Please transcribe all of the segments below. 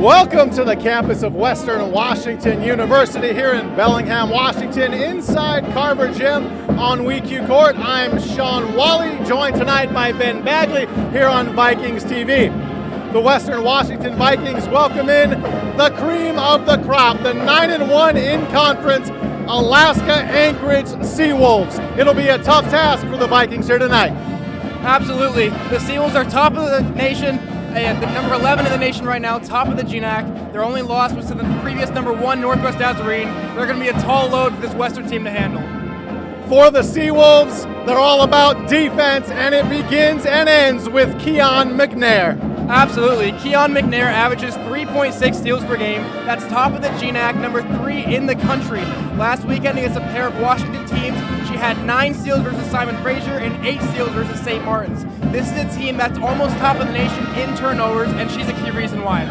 Welcome to the campus of Western Washington University here in Bellingham, Washington, inside Carver Gym on WECU Court. I'm Sean Wally, joined tonight by Ben Bagley here on Vikings TV. The Western Washington Vikings welcome in the cream of the crop, the 9-1 in conference Alaska Anchorage Seawolves. It'll be a tough task for the Vikings here tonight. Absolutely. The Seawolves are top of the nation. The number 11 in the nation right now, top of the GNAC. Their only loss was to the previous number 1 Northwest Nazarene. They're going to be a tall load for this Western team to handle. For the Seawolves, they're all about defense, and it begins and ends with Keon McNair. Absolutely. Keon McNair averages 3.6 steals per game. That's top of the GNAC, number 3 in the country. Last weekend against a pair of Washington teams, she had 9 steals versus Simon Fraser and 8 steals versus St. Martin's. This is a team that's almost top of the nation in turnovers, and she's a key reason why.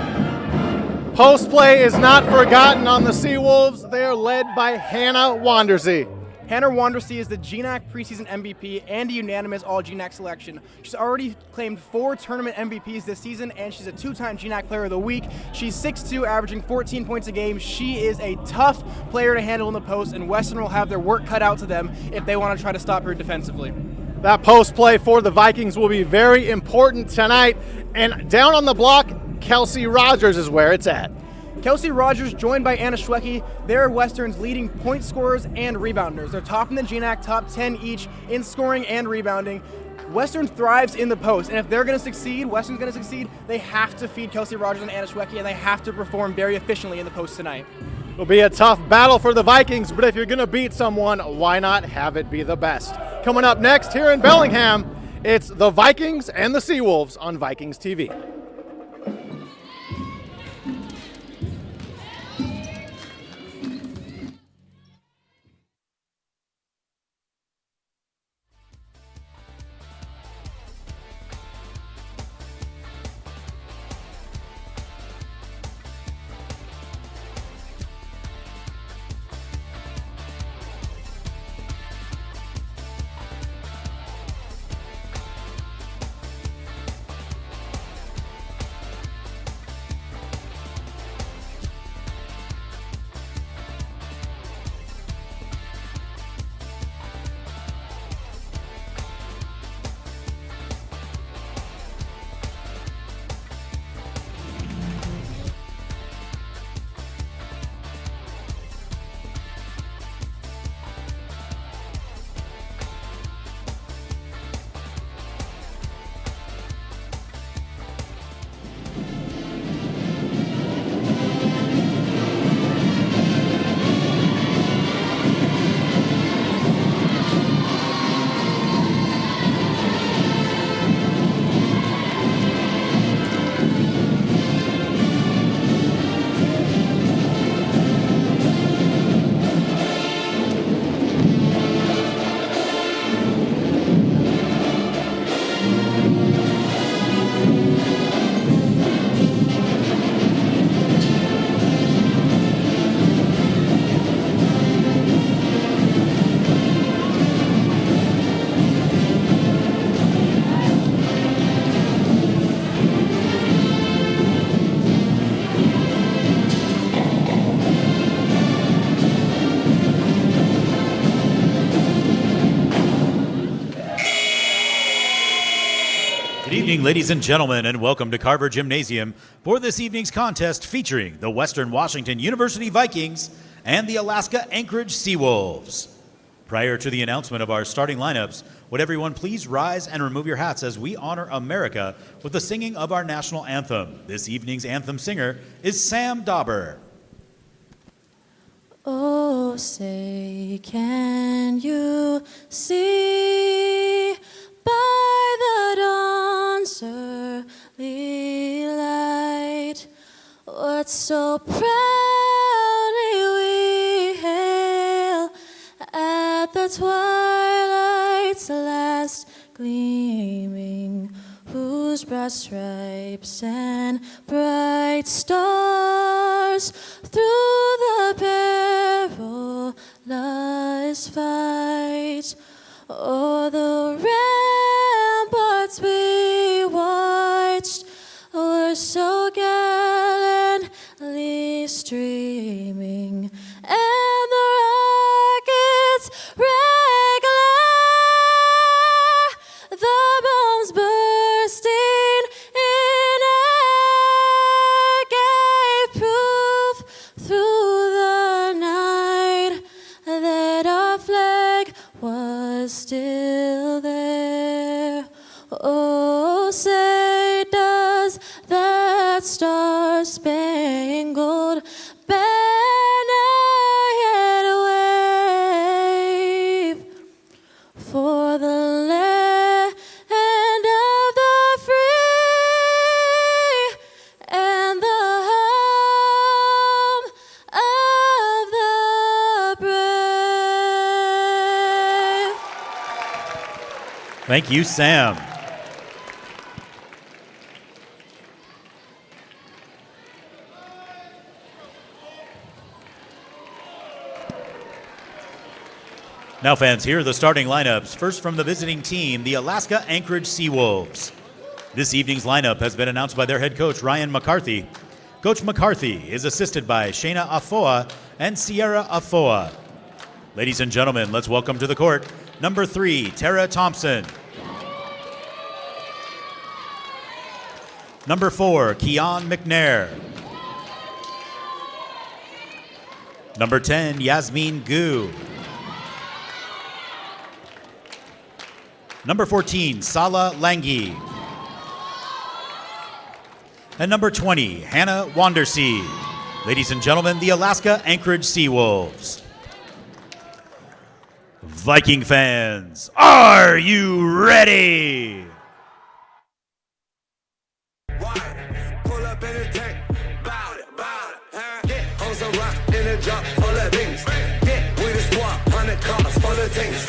Post play is not forgotten on the Seawolves. They are led by Hannah Wandersee. Hannah Wandersee is the GNAC preseason MVP and a unanimous All-GNAC selection. She's already claimed 4 tournament MVPs this season, and she's a 2-time GNAC Player of the Week. She's 6'2", averaging 14 points a game. She is a tough player to handle in the post, and Western will have their work cut out to them if they want to try to stop her defensively. That post play for the Vikings will be very important tonight. And down on the block, Kelsey Rogers is where it's at. Kelsey Rogers, joined by Anna Schwecke, they're Western's leading point scorers and rebounders. They're top in the GNAC, top 10 each in scoring and rebounding. Western thrives in the post, and if they're going to succeed, Western's going to succeed, they have to feed Kelsey Rogers and Anna Schwecke, and they have to perform very efficiently in the post tonight. It'll be a tough battle for the Vikings, but if you're going to beat someone, why not have it be the best? Coming up next here in Bellingham, it's the Vikings and the Seawolves on Vikings TV. Good evening, ladies and gentlemen, and welcome to Carver Gymnasium for this evening's contest featuring the Western Washington University Vikings and the Alaska Anchorage Seawolves. Prior to the announcement of our starting lineups, would everyone please rise and remove your hats as we honor America with the singing of our national anthem. This evening's anthem singer is Sam Dauber. Oh, say, can you see by the dawn's early light what so proudly we hail at the twilight's last gleaming, whose broad stripes and bright stars through the perilous fight o'er the ramparts we watched were so gallant and the rockets regular, the bombs bursting in air gave proof through the night that our flag was still there. Oh, say does that star-spangled banner yet wave for the land of the free and the home of the brave? Thank you, Sam. Now, fans, here are the starting lineups. First from the visiting team, the Alaska Anchorage Seawolves. This evening's lineup has been announced by their head coach, Ryan McCarthy. Coach McCarthy is assisted by Shayna Afoa and Sierra Afoa. Ladies and gentlemen, let's welcome to the court number 3, Tara Thompson. Number 4, Keon McNair. Number 10, Yasmin Gu. Number 14, Sala Langi. And number 20, Hannah Wandersee. Ladies and gentlemen, the Alaska Anchorage Seawolves. Viking fans, are you ready? Pull up in a tank, bout it, get on some rock in a drop full of things. Get with a squad, 100 cars full of things.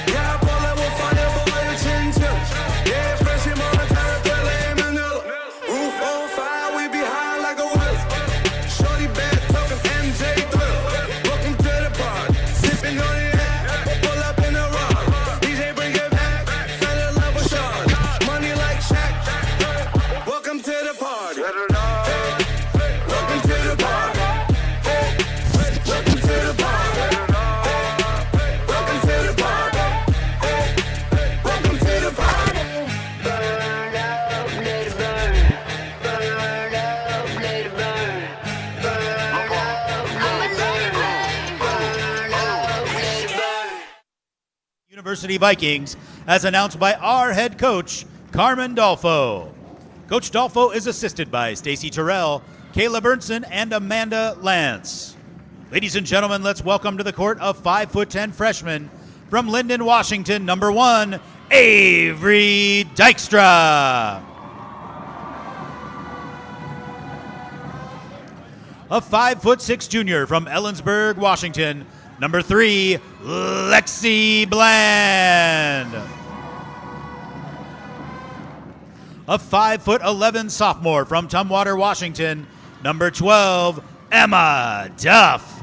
Yeah, I pull up with fire, boy, and chin chips. Yeah, fresh in Montana, Pele and Manila. Roof on fire, we be high like a whip. Shorty bad, talking MJ Thrill. Welcome to the party, sipping on the air. Pull up in the rock, DJ bring it back. Fell in love with Sean, money like Shaq. Welcome to the party. Welcome to the party. Welcome to the party. Welcome to the party. Welcome to the party. Burn up, let it burn. Burn up, let it burn. Burn up, let it burn. Burn up, let it burn. University Vikings, as announced by our head coach, Carmen Dolfo. Coach Dolfo is assisted by Stacy Terrell, Kayla Burnson, and Amanda Lance. Ladies and gentlemen, let's welcome to the court a 5'10" freshman from Linden, Washington, number 1, Avery Dykstra. A 5'6" junior from Ellensburg, Washington, number 3, Lexi Bland. A 5'11" sophomore from Tumwater, Washington, number 12, Emma Duff.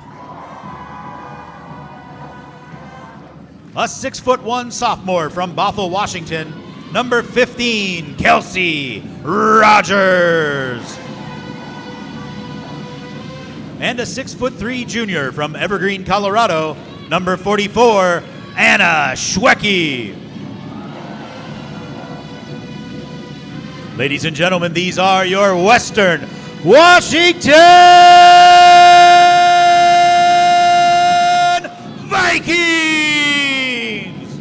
A 6'1" sophomore from Bothell, Washington, number 15, Kelsey Rogers. And a 6'3" junior from Evergreen, Colorado, number 44, Anna Schwecke. Ladies and gentlemen, these are your Western Washington Vikings!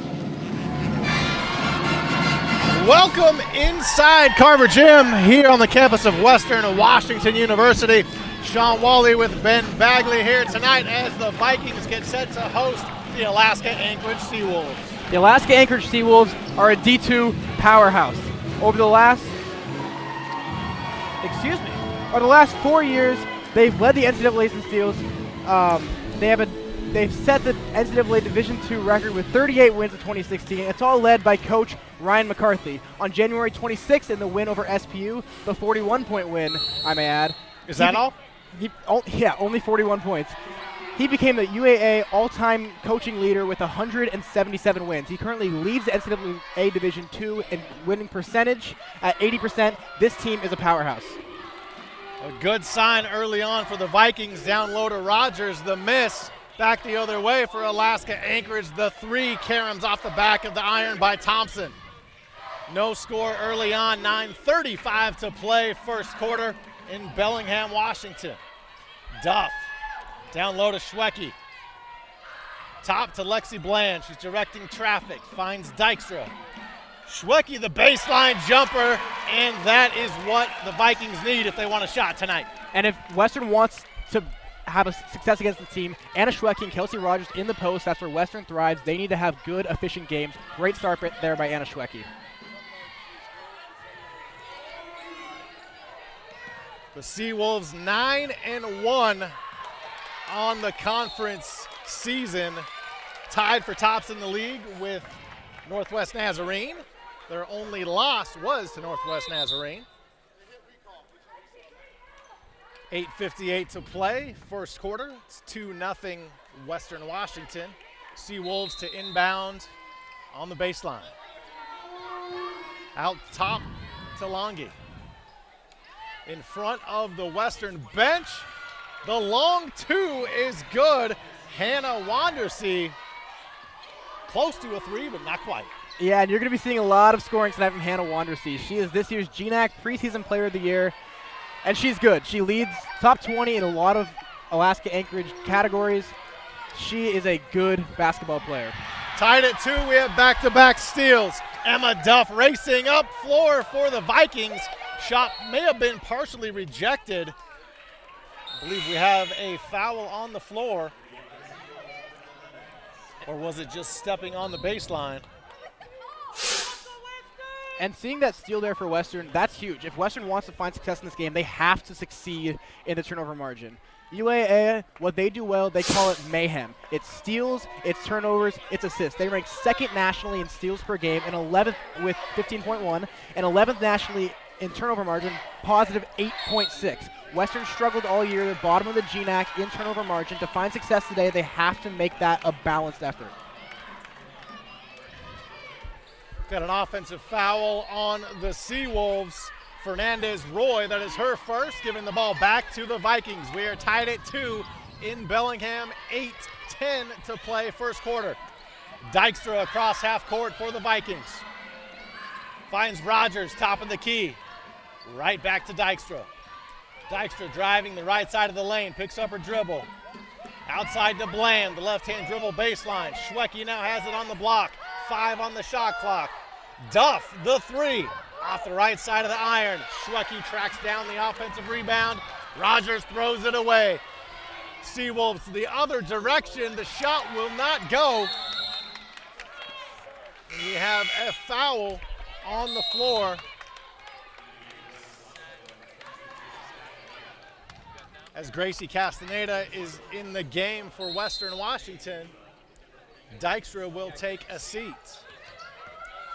Welcome inside Carver Gym here on the campus of Western Washington University. Sean Wally with Ben Bagley here tonight as the Vikings get set to host the Alaska Anchorage Seawolves. The Alaska Anchorage Seawolves are a D2 powerhouse. Over the last 4 years, they've led the NCAA's in steals. They've set the NCAA Division II record with 38 wins in 2016. It's all led by Coach Ryan McCarthy. On January 26th in the win over SPU, the 41-point win, I may add. Is that all? Only 41 points. He became the UAA all-time coaching leader with 177 wins. He currently leads the NCAA Division II in winning percentage at 80%. This team is a powerhouse. A good sign early on for the Vikings. Down low to Rogers, the miss. Back the other way for Alaska Anchorage. The three caroms off the back of the iron by Thompson. No score early on, 9:35 to play first quarter in Bellingham, Washington. Duff, down low to Schwecke. Top to Lexi Bland, she's directing traffic, finds Dykstra. Schwecke, the baseline jumper, and that is what the Vikings need if they want a shot tonight. And if Western wants to have a success against the team, Anna Schwecke and Kelsey Rogers in the post, that's where Western thrives. They need to have good, efficient games. Great start there by Anna Schwecke. The Seawolves 9-1 on the conference season, tied for tops in the league with Northwest Nazarene. Their only loss was to Northwest Nazarene. 8:58 to play, first quarter. It's 2-0 Western Washington. Seawolves to inbound on the baseline. Out top to Longy. In front of the Western bench, the long two is good. Hannah Wandersee, close to a three, but not quite. Yeah, and you're going to be seeing a lot of scoring tonight from Hannah Wandersee. She is this year's GNAC preseason player of the year, and she's good. She leads top 20 in a lot of Alaska Anchorage categories. She is a good basketball player. Tied at 2, we have back-to-back steals. Emma Duff racing up floor for the Vikings. Shot may have been partially rejected. I believe we have a foul on the floor. Or was it just stepping on the baseline? And seeing that steal there for Western, that's huge. If Western wants to find success in this game, they have to succeed in the turnover margin. UAA, what they do well, they call it mayhem. It's steals, it's turnovers, it's assists. They rank second nationally in steals per game, and 11th with 15.1, and 11th nationally in turnover margin, positive 8.6. Western struggled all year, they're bottom of the GNAC in turnover margin. To find success today, they have to make that a balanced effort. Got an offensive foul on the Seawolves. Fernandez Roy, that is her first, giving the ball back to the Vikings. We are tied at 2 in Bellingham, 8:10 to play first quarter. Dykstra across half court for the Vikings. Finds Rogers, top of the key. Right back to Dykstra. Dykstra driving the right side of the lane, picks up her dribble. Outside to Bland, the left-hand dribble baseline. Schwecke now has it on the block. 5 on the shot clock. Duff, the three, off the right side of the iron. Schwecke tracks down the offensive rebound. Rogers throws it away. Seawolves the other direction. The shot will not go. We have a foul on the floor. As Gracie Castaneda is in the game for Western Washington, Dykstra will take a seat.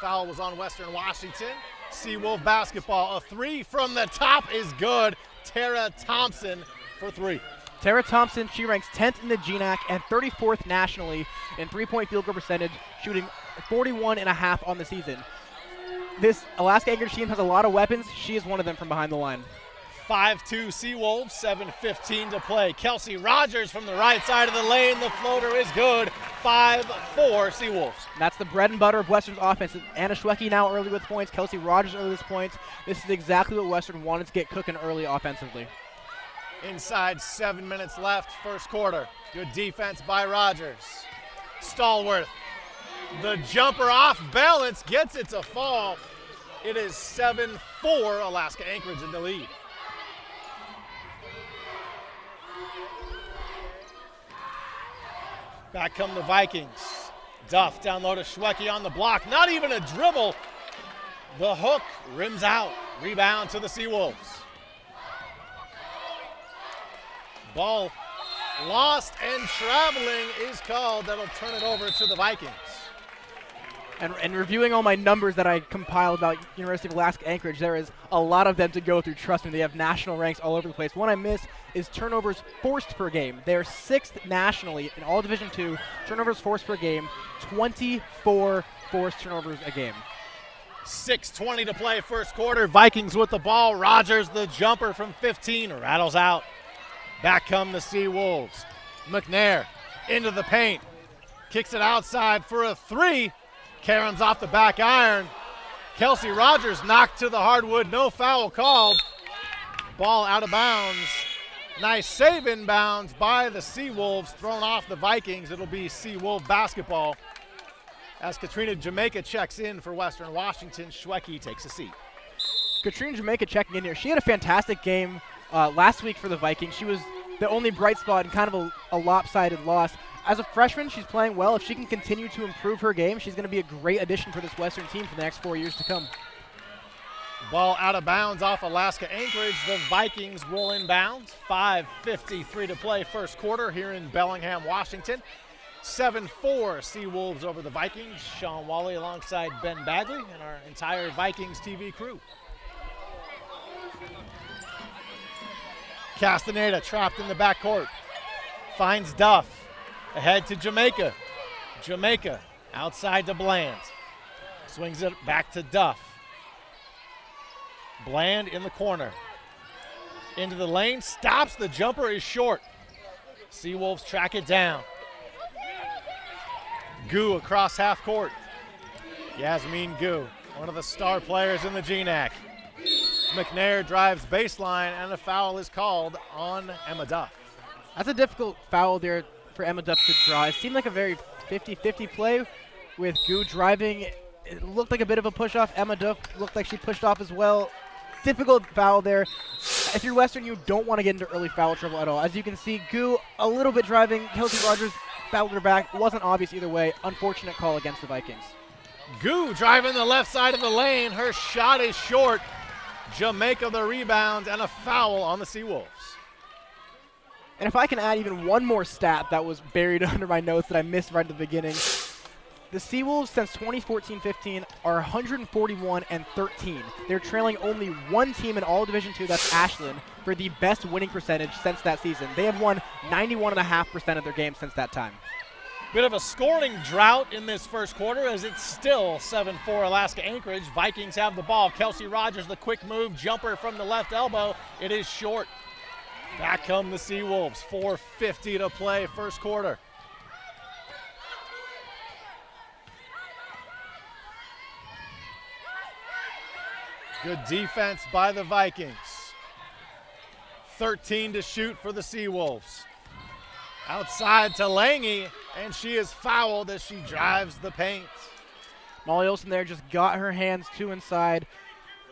Foul was on Western Washington. Seawolf basketball. A three from the top is good. Tara Thompson for three. Tara Thompson, she ranks 10th in the GNAC and 34th nationally in three-point field goal percentage, shooting 41.5 on the season. This Alaska Anchorage team has a lot of weapons. She is one of them from behind the line. 5-2 Seawolves, 7:15 to play. Kelsey Rogers from the right side of the lane. The floater is good. 5-4 Seawolves. That's the bread and butter of Western's offense. Anna Schwecke now early with points. Kelsey Rogers early with points. This is exactly what Western wanted to get cooking early offensively. Inside 7 minutes left, first quarter. Good defense by Rogers. Stallworth. The jumper off balance gets it to fall. It is 7-4 Alaska Anchorage in the lead. Back come the Vikings. Duff down low to Schwecke on the block. Not even a dribble. The hook rims out. Rebound to the Seawolves. Ball lost and traveling is called. That'll turn it over to the Vikings. And reviewing all my numbers that I compiled about University of Alaska Anchorage, there is a lot of them to go through. Trust me, they have national ranks all over the place. One I missed is turnovers forced per game. They're 6th nationally in all Division II. Turnovers forced per game, 24 forced turnovers a game. 6:20 to play first quarter. Vikings with the ball. Rogers, the jumper from 15, rattles out. Back come the Seawolves. McNair into the paint. Kicks it outside for a three. Karen's off the back iron. Kelsey Rogers knocked to the hardwood. No foul called. Ball out of bounds. Nice save inbounds by the Seawolves, thrown off the Vikings. It'll be Seawolf basketball. As Katrina Jamaica checks in for Western Washington, Schwecke takes a seat. Katrina Jamaica checking in here. She had a fantastic game last week for the Vikings. She was the only bright spot in kind of a lopsided loss. As a freshman, she's playing well. If she can continue to improve her game, she's going to be a great addition for this Western team for the next 4 years to come. Ball out of bounds off Alaska Anchorage. The Vikings will inbounds. 5:53 to play first quarter here in Bellingham, Washington. 7-4 Seawolves over the Vikings. Sean Wally alongside Ben Bagley and our entire Vikings TV crew. Castaneda trapped in the backcourt. Finds Duff. Ahead to Jamaica. Jamaica outside to Bland. Swings it back to Duff. Bland in the corner. Into the lane. Stops. The jumper is short. Seawolves track it down. Gu across half court. Yasmin Gu, one of the star players in the GNAC. McNair drives baseline, and a foul is called on Emma Duff. That's a difficult foul there for Emma Duff to draw. It seemed like a very 50-50 play with Gu driving. It looked like a bit of a push-off. Emma Duff looked like she pushed off as well. Difficult foul there. If you're Western, you don't want to get into early foul trouble at all. As you can see, Gu a little bit driving. Kelsey Rogers battled her back. Wasn't obvious either way. Unfortunate call against the Vikings. Gu driving the left side of the lane. Her shot is short. Jamaica the rebound, and a foul on the Seawolves. And if I can add even one more stat that was buried under my notes that I missed right at the beginning, the Seawolves since 2014-15 are 141-13. They're trailing only one team in all Division II, that's Ashland, for the best winning percentage since that season. They have won 91.5% of their games since that time. Bit of a scoring drought in this first quarter as it's still 7-4 Alaska Anchorage. Vikings have the ball. Kelsey Rogers, the quick move, jumper from the left elbow. It is short. Back come the Seawolves. 4:50 to play first quarter. Good defense by the Vikings. 13 to shoot for the Seawolves. Outside to Lange, and she is fouled as she drives the paint. Molly Olsen there just got her hands too inside.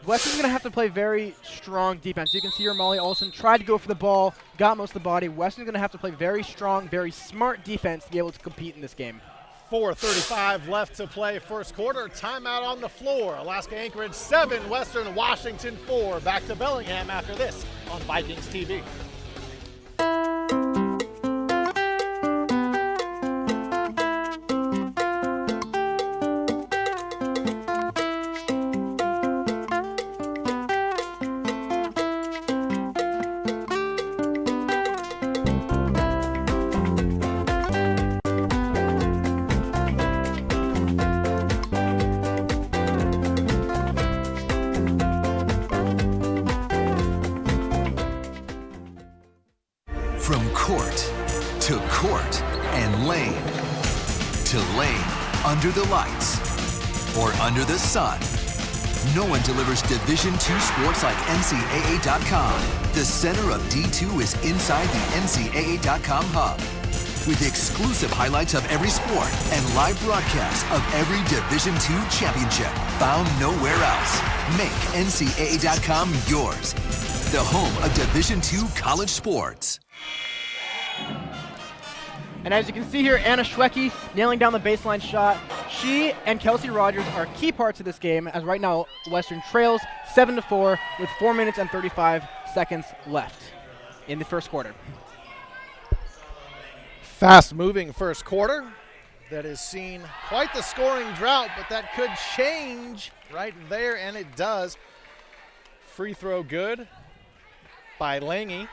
Western's going to have to play very strong defense. You can see here Molly Olsen tried to go for the ball, got most of the body. Western's going to have to play very strong, very smart defense to be able to compete in this game. 4:35 left to play first quarter. Timeout on the floor. Alaska Anchorage 7, Western Washington 4. Back to Bellingham after this on Vikings TV. From court to court and lane to lane, under the lights or under the sun, no one delivers Division II sports like NCAA.com. The center of D2 is inside the NCAA.com hub, with exclusive highlights of every sport and live broadcasts of every Division II championship found nowhere else. Make NCAA.com yours, the home of Division II college sports. And as you can see here, Anna Schwecke nailing down the baseline shot. She and Kelsey Rogers are key parts of this game, as right now Western trails 7-4 with 4 minutes and 35 seconds left in the first quarter. Fast-moving first quarter that has seen quite the scoring drought, but that could change right there, and it does. Free throw good by Lange.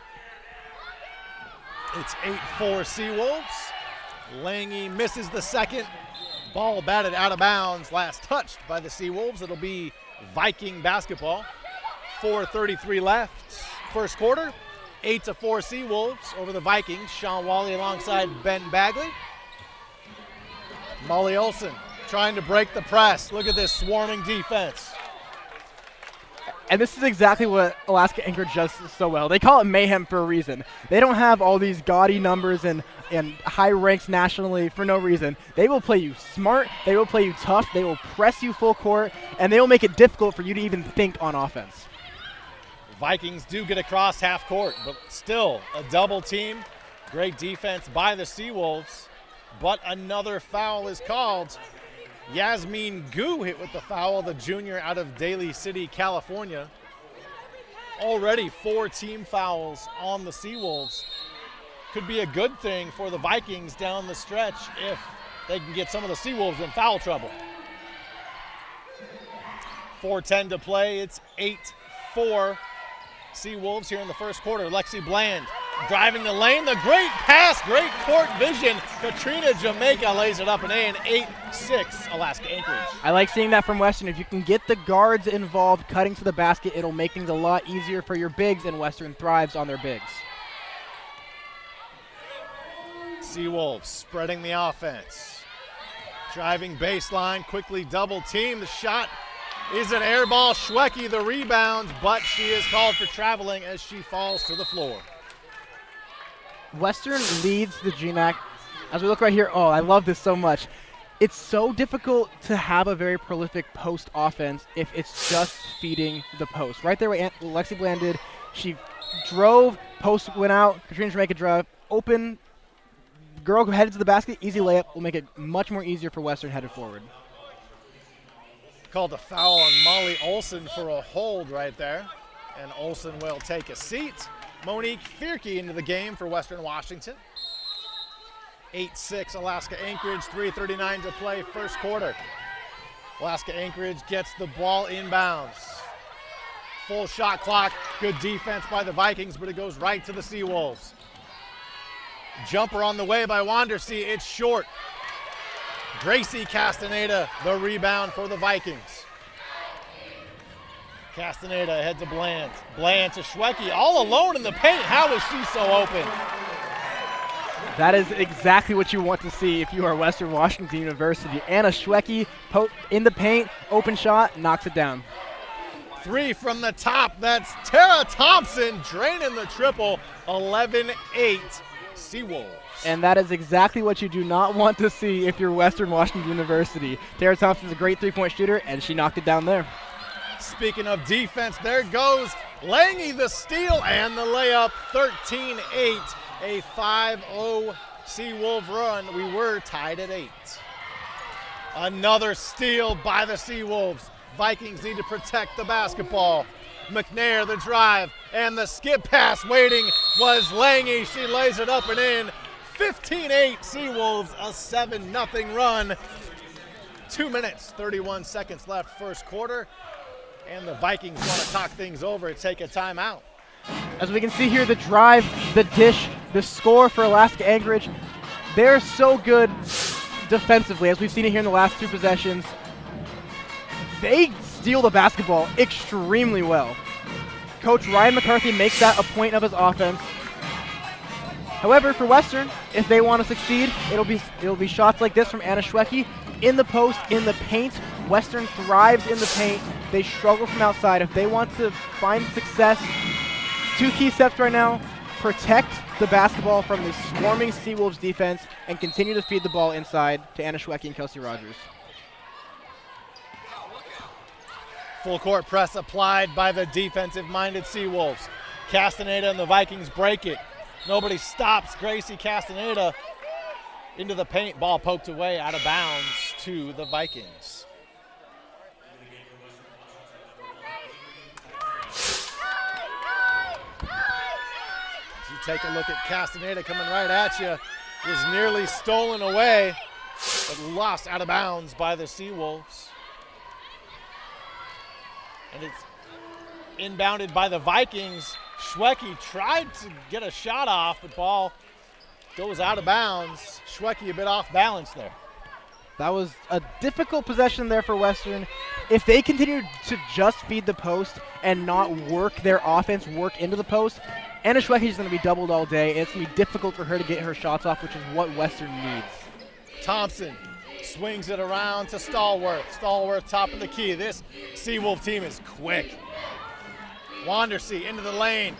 It's 8-4 Seawolves. Lange misses the second. Ball batted out of bounds, last touched by the Seawolves. It'll be Viking basketball. 4:33 left, first quarter. 8-4 Seawolves over the Vikings. Sean Wally alongside Ben Bagley. Molly Olson trying to break the press. Look at this swarming defense. And this is exactly what Alaska Anchorage does so well. They call it mayhem for a reason. They don't have all these gaudy numbers and high ranks nationally for no reason. They will play you smart, they will play you tough, they will press you full court, and they will make it difficult for you to even think on offense. Vikings do get across half court, but still a double team. Great defense by the Seawolves, but another foul is called. Yasmin Gu hit with the foul, the junior out of Daly City, California. Already 4 team fouls on the Seawolves. Could be a good thing for the Vikings down the stretch if they can get some of the Seawolves in foul trouble. 4:10 to play. It's 8-4 Seawolves here in the first quarter. Lexi Bland driving the lane. The great pass, great court vision. Katrina Jamaica lays it up and in. 8-6 Alaska Anchorage. I like seeing that from Western. If you can get the guards involved cutting to the basket, it'll make things a lot easier for your bigs, and Western thrives on their bigs. Seawolves spreading the offense. Driving baseline, quickly double team. The shot is an air ball. Schwecke the rebound, but she is called for traveling as she falls to the floor. Western leads the GNAC. As we look right here, oh, I love this so much. It's so difficult to have a very prolific post offense if it's just feeding the post. Right there what Lexi Bland did, she drove, post went out, Katrina Jamaica drive, open, girl headed to the basket, easy layup, will make it much more easier for Western headed forward. Called a foul on Molly Olson for a hold right there, and Olson will take a seat. Monique Fierke into the game for Western Washington. 8-6 Alaska Anchorage, 3:39 to play first quarter. Alaska Anchorage gets the ball inbounds. Full shot clock, good defense by the Vikings, but it goes right to the Seawolves. Jumper on the way by Wandersee, it's short. Gracie Castaneda, the rebound for the Vikings. Castaneda ahead to Bland. Bland to Schwecke, all alone in the paint. How is she so open? That is exactly what you want to see if you are Western Washington University. Anna Schwecke in the paint, open shot, knocks it down. 3 from the top. That's Tara Thompson draining the triple. 11-8 Seawolves. And that is exactly what you do not want to see if you're Western Washington University. Tara Thompson's a great three-point shooter, and she knocked it down there. Speaking of defense, there goes Lange the steal and the layup. 13-8, a 5-0 Seawolf run. We were tied at 8. Another steal by the Seawolves. Vikings need to protect the basketball. McNair the drive and the skip pass waiting was Lange. She lays it up and in. 15-8 Seawolves, a 7-0 run. 2 minutes, 31 seconds left first quarter. And the Vikings want to talk things over and take a timeout. As we can see here, the drive, the dish, the score for Alaska Anchorage, they're so good defensively, as we've seen it here in the last 2 possessions. They steal the basketball extremely well. Coach Ryan McCarthy makes that a point of his offense. However, for Western, if they want to succeed, it'll be shots like this from Anna Schwecke in the post, in the paint. Western thrives in the paint. They struggle from outside. If they want to find success, 2 key steps right now: protect the basketball from the swarming Seawolves defense and continue to feed the ball inside to Anna Schwecke and Kelsey Rogers. Full court press applied by the defensive-minded Seawolves. Castaneda and the Vikings break it. Nobody stops Gracie Castaneda into the paint. Ball poked away out of bounds to the Vikings. As you take a look at Castaneda coming right at you, was nearly stolen away, but lost out of bounds by the Seawolves. And it's inbounded by the Vikings. Schwecke tried to get a shot off, but ball goes out of bounds. Schwecke a bit off balance there. That was a difficult possession there for Western. If they continue to just feed the post and not work their offense, work into the post, Anna Schwecke is going to be doubled all day. It's going to be difficult for her to get her shots off, which is what Western needs. Thompson swings it around to Stallworth. Stallworth top of the key. This Seawolf team is quick. Wandersee into the lane.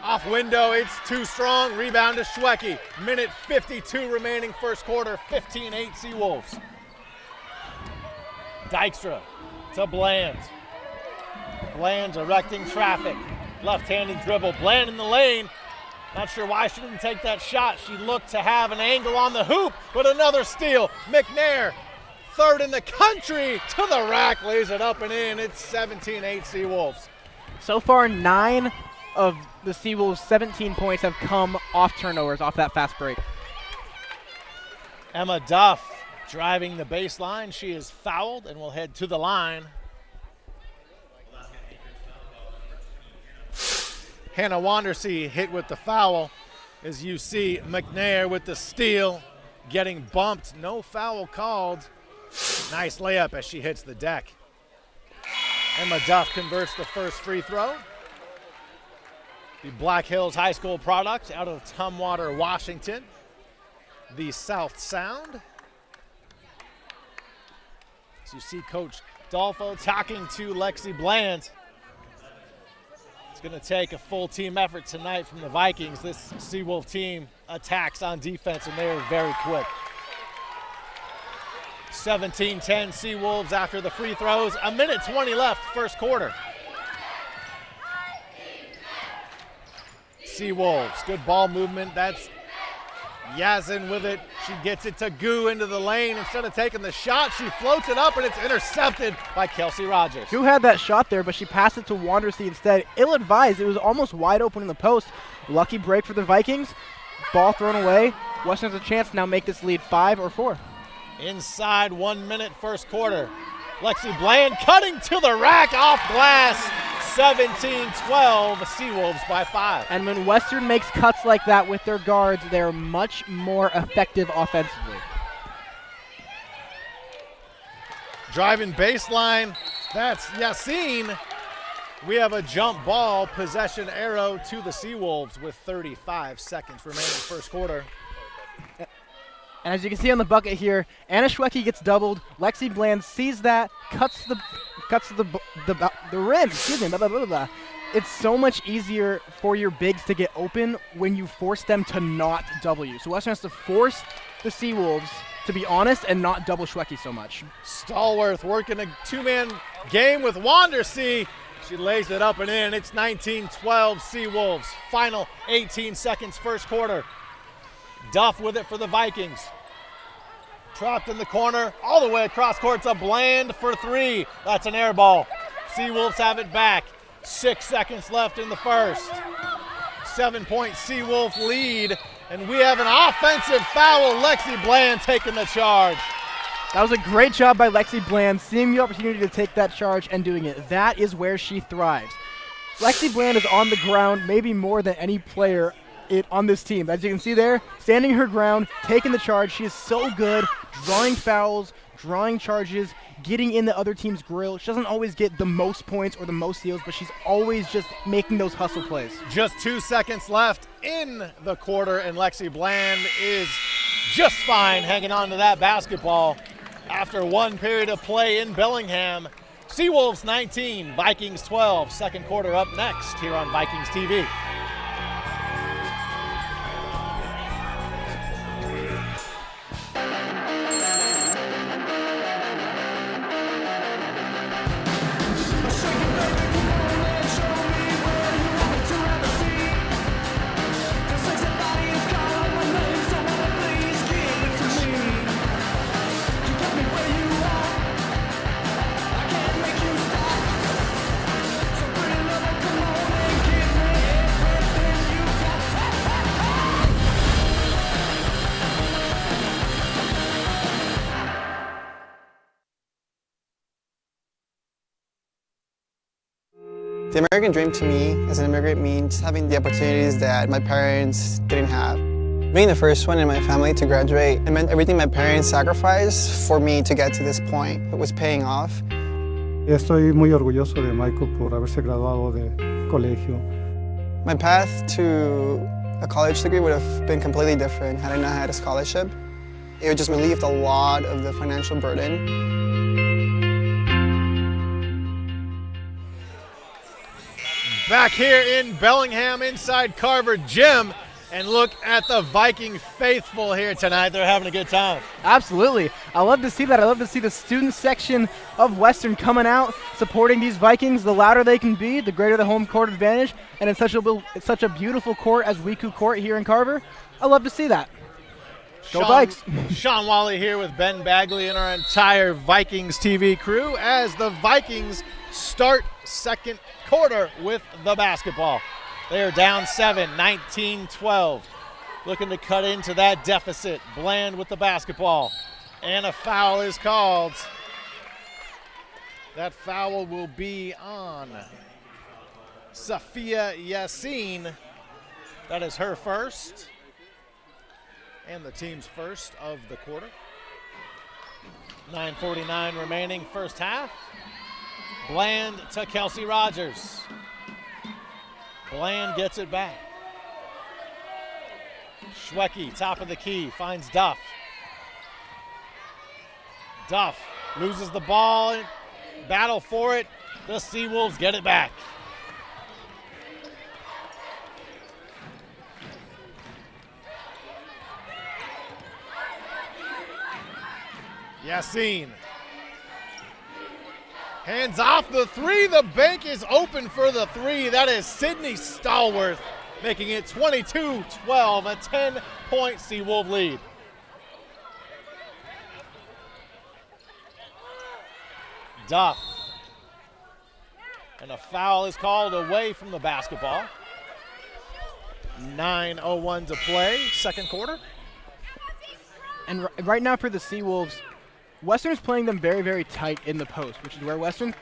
Off window, it's too strong. Rebound to Schwecke. Minute 52 remaining first quarter, 15-8 Seawolves. Dykstra to Bland. Bland directing traffic. Left-handed dribble. Bland in the lane. Not sure why she didn't take that shot. She looked to have an angle on the hoop, but another steal. McNair, third in the country, to the rack, lays it up and in. It's 17-8 Seawolves. So far, 9 of the Seawolves' 17 points have come off turnovers, off that fast break. Emma Duff driving the baseline. She is fouled and will head to the line. Hannah Wandersee hit with the foul, as you see McNair with the steal, getting bumped. No foul called. Nice layup as she hits the deck. Emma Duff converts the first free throw. The Black Hills High School product out of Tumwater, Washington. The South Sound. As you see Coach Dolfo talking to Lexi Bland. It's going to take a full team effort tonight from the Vikings. This Seawolf team attacks on defense, and they are very quick. 17-10 Seawolves after the free throws. A minute 20 left, first quarter. Seawolves, good ball movement. That's Yazin with it. She gets it to Gu into the lane. Instead of taking the shot, she floats it up, and it's intercepted by Kelsey Rogers. Gu had that shot there, but she passed it to Wandersee instead. Ill-advised. It was almost wide open in the post. Lucky break for the Vikings. Ball thrown away. Western has a chance to now make this lead 5 or 4. Inside 1 minute, first quarter. Lexi Bland cutting to the rack, off glass. 17-12, Seawolves by 5. And when Western makes cuts like that with their guards, they're much more effective offensively. Driving baseline, that's Yassine. We have a jump ball, possession arrow to the Seawolves with 35 seconds remaining first quarter. And as you can see on the bucket here, Anna Schwecke gets doubled. Lexi Bland sees that, cuts the rim. Excuse me. Blah, blah, blah, blah. It's so much easier for your bigs to get open when you force them to not double you. So Western has to force the Seawolves to be honest and not double Schwecke so much. Stallworth working a two-man game with Wandersee. She lays it up and in. It's 19-12 Seawolves. Final 18 seconds first quarter. Duff with it for the Vikings. Trapped in the corner, all the way across court to Bland for 3. That's an air ball. Seawolves have it back. 6 seconds left in the first. 7-point Seawolf lead, and we have an offensive foul. Lexi Bland taking the charge. That was a great job by Lexi Bland, seeing the opportunity to take that charge and doing it. That is where she thrives. Lexi Bland is on the ground maybe more than any player on this team. As you can see there, standing her ground, taking the charge. She is so good, drawing fouls, drawing charges, getting in the other team's grill. She doesn't always get the most points or the most steals, but she's always just making those hustle plays. Just 2 seconds left in the quarter, and Lexi Bland is just fine hanging on to that basketball after 1 period of play in Bellingham. Seawolves 19, Vikings 12. Second quarter up next here on Vikings TV. The American dream to me as an immigrant means having the opportunities that my parents didn't have. Being the first one in my family to graduate, it meant everything my parents sacrificed for me to get to this point. It was paying off. Estoy muy orgulloso de Michael por haberse graduado de colegio. My path to a college degree would have been completely different had I not had a scholarship. It would just relieved a lot of the financial burden. Back here in Bellingham inside Carver Gym, and look at the Viking faithful here tonight. They're having a good time. Absolutely. I love to see that. I love to see the student section of Western coming out, supporting these Vikings. The louder they can be, the greater the home court advantage. And it's such a beautiful court as WECU Court here in Carver. I love to see that. Go Vikes. Sean Wally here with Ben Bagley and our entire Vikings TV crew as the Vikings start second quarter with the basketball. They are down 7, 19-12. Looking to cut into that deficit. Bland with the basketball. And a foul is called. That foul will be on Safia Yassin. That is her first. And the team's first of the quarter. 9:49 remaining first half. Bland to Kelsey Rogers. Bland gets it back. Schwecke, top of the key, finds Duff. Duff loses the ball, battle for it. The Seawolves get it back. Yassin. Hands off the three. The bank is open for the three. That is Sydney Stallworth making it 22-12, a 10-point Seawolf lead. Duff. And a foul is called away from the basketball. 9:01 to play, second quarter. And right now for the Seawolves, Western is playing them very, very tight in the post, which is where Western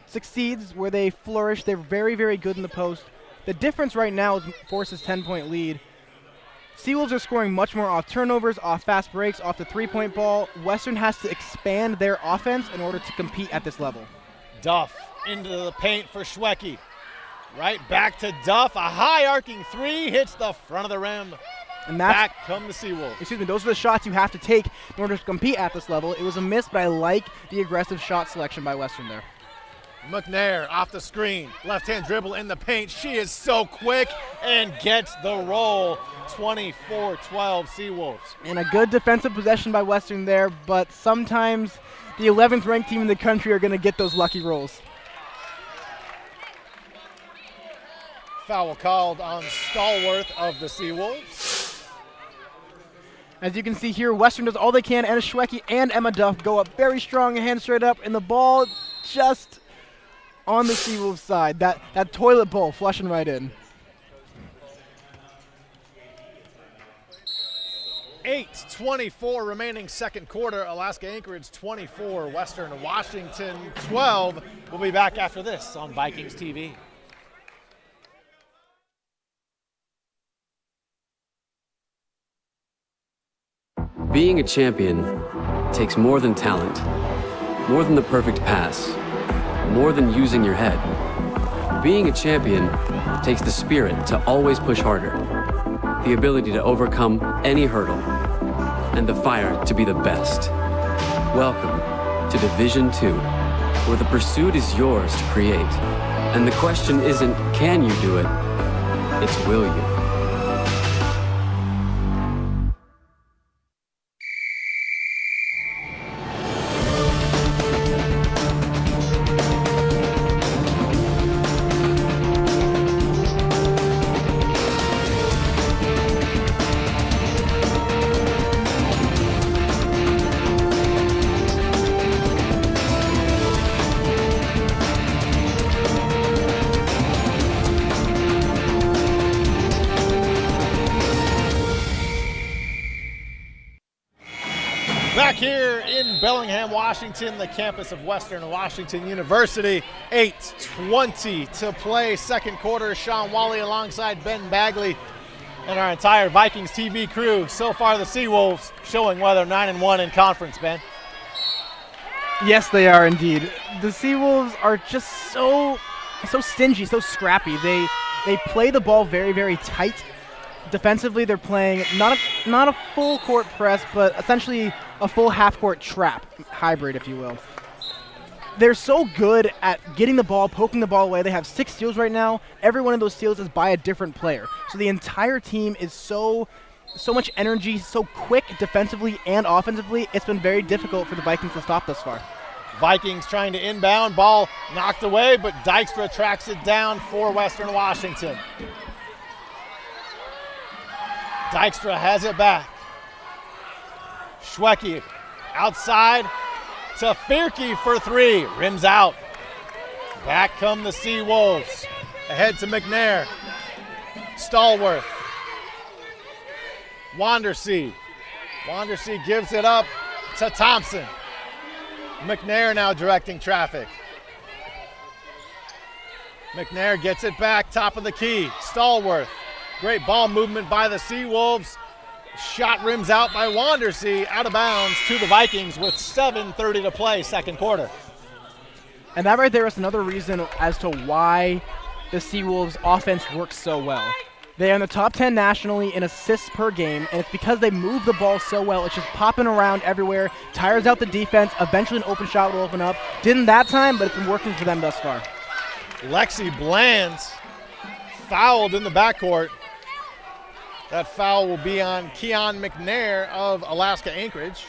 succeeds, where they flourish. They're very, very good in the post. The difference right now is Force's 10-point lead. Seawolves are scoring much more off turnovers, off fast breaks, off the three-point ball. Western has to expand their offense in order to compete at this level. Duff into the paint for Schwecke. Right back to Duff. A high arcing three hits the front of the rim. And back come the Seawolves. Excuse me, those are the shots you have to take in order to compete at this level. It was a miss, but I like the aggressive shot selection by Western there. McNair off the screen. Left-hand dribble in the paint. She is so quick and gets the roll. 24-12 Seawolves. And a good defensive possession by Western there, but sometimes the 11th ranked team in the country are going to get those lucky rolls. Foul called on Stallworth of the Seawolves. As you can see here, Western does all they can. Anna Schwecke and Emma Duff go up very strong, hand straight up, and the ball just on the Seawolves side. That toilet bowl flushing right in. 8:24 remaining second quarter. Alaska Anchorage 24, Western Washington 12. We'll be back after this on Vikings TV. Being a champion takes more than talent, more than the perfect pass, more than using your head. Being a champion takes the spirit to always push harder, the ability to overcome any hurdle, and the fire to be the best. Welcome to Division II, where the pursuit is yours to create. And the question isn't, can you do it? It's, will you? Back here in Bellingham, Washington, the campus of Western Washington University. 8:20 to play, second quarter. Sean Wally alongside Ben Bagley. and our entire Vikings TV crew. So far, the Seawolves showing why they're 9-1 in conference, Ben. Yes, they are indeed. The Seawolves are just so stingy, so scrappy. They play the ball very, very tight. Defensively, they're playing not a full court press, but essentially a full half court trap hybrid, if you will. They're so good at getting the ball, poking the ball away. They have 6 steals right now. Every one of those steals is by a different player. So the entire team is so much energy, so quick defensively and offensively. It's been very difficult for the Vikings to stop thus far. Vikings trying to inbound, ball knocked away, but Dykstra tracks it down for Western Washington. Dykstra has it back. Schwecke outside to Fierke for 3. Rims out. Back come the Seawolves. Ahead to McNair. Stallworth. Wandersee. Wandersee gives it up to Thompson. McNair now directing traffic. McNair gets it back, top of the key. Stallworth. Great ball movement by the Seawolves. Shot rims out by Wandersee, out of bounds to the Vikings with 7:30 to play, second quarter. And that right there is another reason as to why the Seawolves offense works so well. They are in the top 10 nationally in assists per game, and it's because they move the ball so well. It's just popping around everywhere, tires out the defense. Eventually an open shot will open up. Didn't that time, but it's been working for them thus far. Lexi Bland's fouled in the backcourt. That foul will be on Keon McNair of Alaska Anchorage.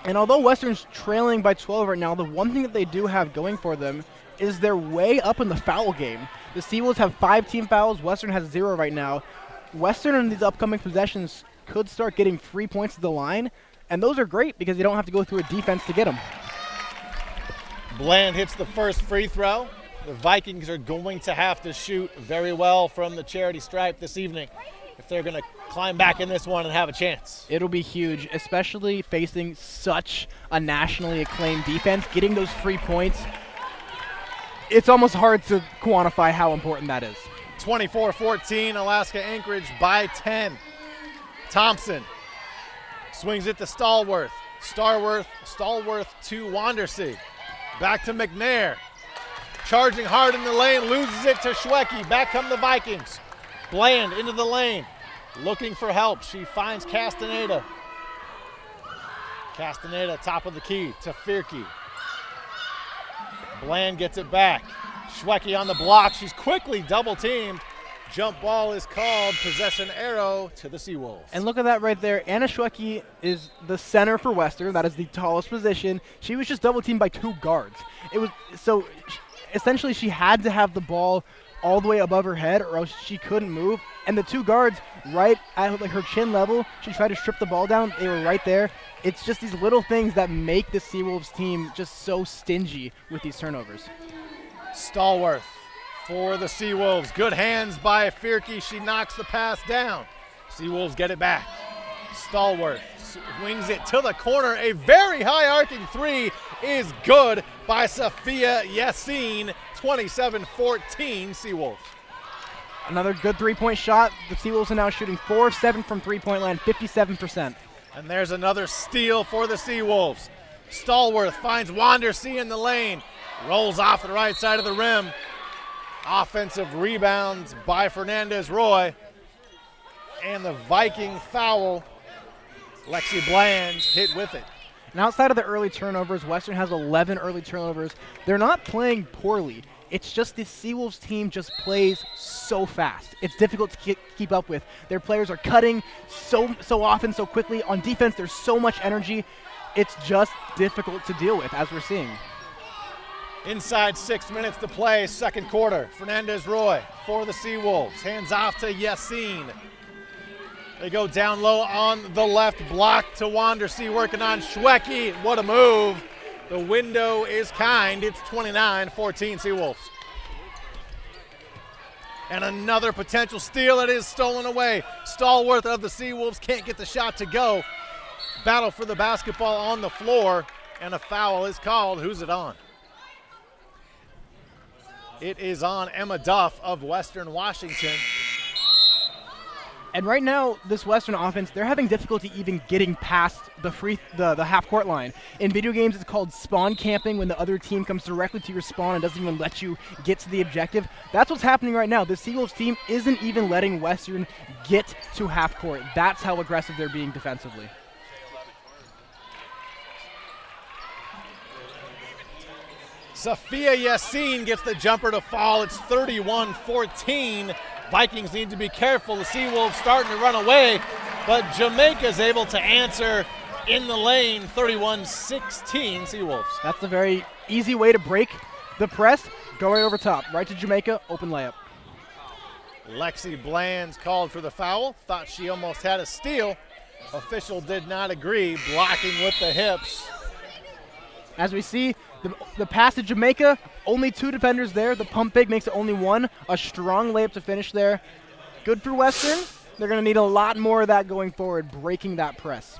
And although Western's trailing by 12 right now, the one thing that they do have going for them is they're way up in the foul game. The Seawolves have 5 team fouls. Western has 0 right now. Western in these upcoming possessions could start getting free points to the line, and those are great because you don't have to go through a defense to get them. Bland hits the first free throw. The Vikings are going to have to shoot very well from the charity stripe this evening if they're going to climb back in this one and have a chance. It'll be huge, especially facing such a nationally acclaimed defense. Getting those free points, it's almost hard to quantify how important that is. 24-14, Alaska Anchorage by 10. Thompson swings it to Stallworth. Stallworth to Wandersee. Back to McNair. Charging hard in the lane, loses it to Schwecke. Back come the Vikings. Bland into the lane, looking for help. She finds Castaneda. Castaneda, top of the key to Fierke. Bland gets it back. Schwecke on the block. She's quickly double teamed. Jump ball is called. Possession arrow to the Seawolves. And look at that right there. Anna Schwecke is the center for Western. That is the tallest position. She was just double teamed by 2 guards. It was so. Essentially, she had to have the ball all the way above her head or else she couldn't move. And the 2 guards right at her chin level, she tried to strip the ball down. They were right there. It's just these little things that make the Seawolves team just so stingy with these turnovers. Stallworth for the Seawolves. Good hands by Fierke. She knocks the pass down. Seawolves get it back. Stallworth swings it to the corner. A very high arcing 3 is good by Sophia Yassine. 27-14 Seawolves. Another good 3-point shot. The Seawolves are now shooting 4 of 7 from 3-point line, 57%. And there's another steal for the Seawolves. Stallworth finds Wandersee in the lane. Rolls off the right side of the rim. Offensive rebounds by Fernandez-Roy. And the Viking foul. Lexi Bland hit with it. And outside of the early turnovers, Western has 11 early turnovers. They're not playing poorly. It's just the Seawolves team just plays so fast. It's difficult to keep up with. Their players are cutting so often, so quickly. On defense, there's so much energy. It's just difficult to deal with, as we're seeing. Inside 6 minutes to play, second quarter. Fernandez-Roy for the Seawolves. Hands off to Yassine. They go down low on the left block to Wandersee, working on Schwecke. What a move. The window is kind. It's 29-14 Seawolves. And another potential steal. It is stolen away. Stallworth of the Seawolves can't get the shot to go. Battle for the basketball on the floor, and a foul is called. Who's it on? It is on Emma Duff of Western Washington. And right now, this Western offense, they're having difficulty even getting past the half-court line. In video games, it's called spawn camping, when the other team comes directly to your spawn and doesn't even let you get to the objective. That's what's happening right now. The Seawolves team isn't even letting Western get to half-court. That's how aggressive they're being defensively. Sophia Yassin gets the jumper to fall. It's 31-14. Vikings need to be careful. The Seawolves starting to run away, but Jamaica's able to answer in the lane. 31-16 Seawolves. That's a very easy way to break the press. Go right over top. Right to Jamaica, open layup. Lexi Bland's called for the foul. Thought she almost had a steal. Official did not agree, blocking with the hips. As we see, the pass to Jamaica, only 2 defenders there. The pump big makes it only 1. A strong layup to finish there. Good for Western. They're going to need a lot more of that going forward, breaking that press.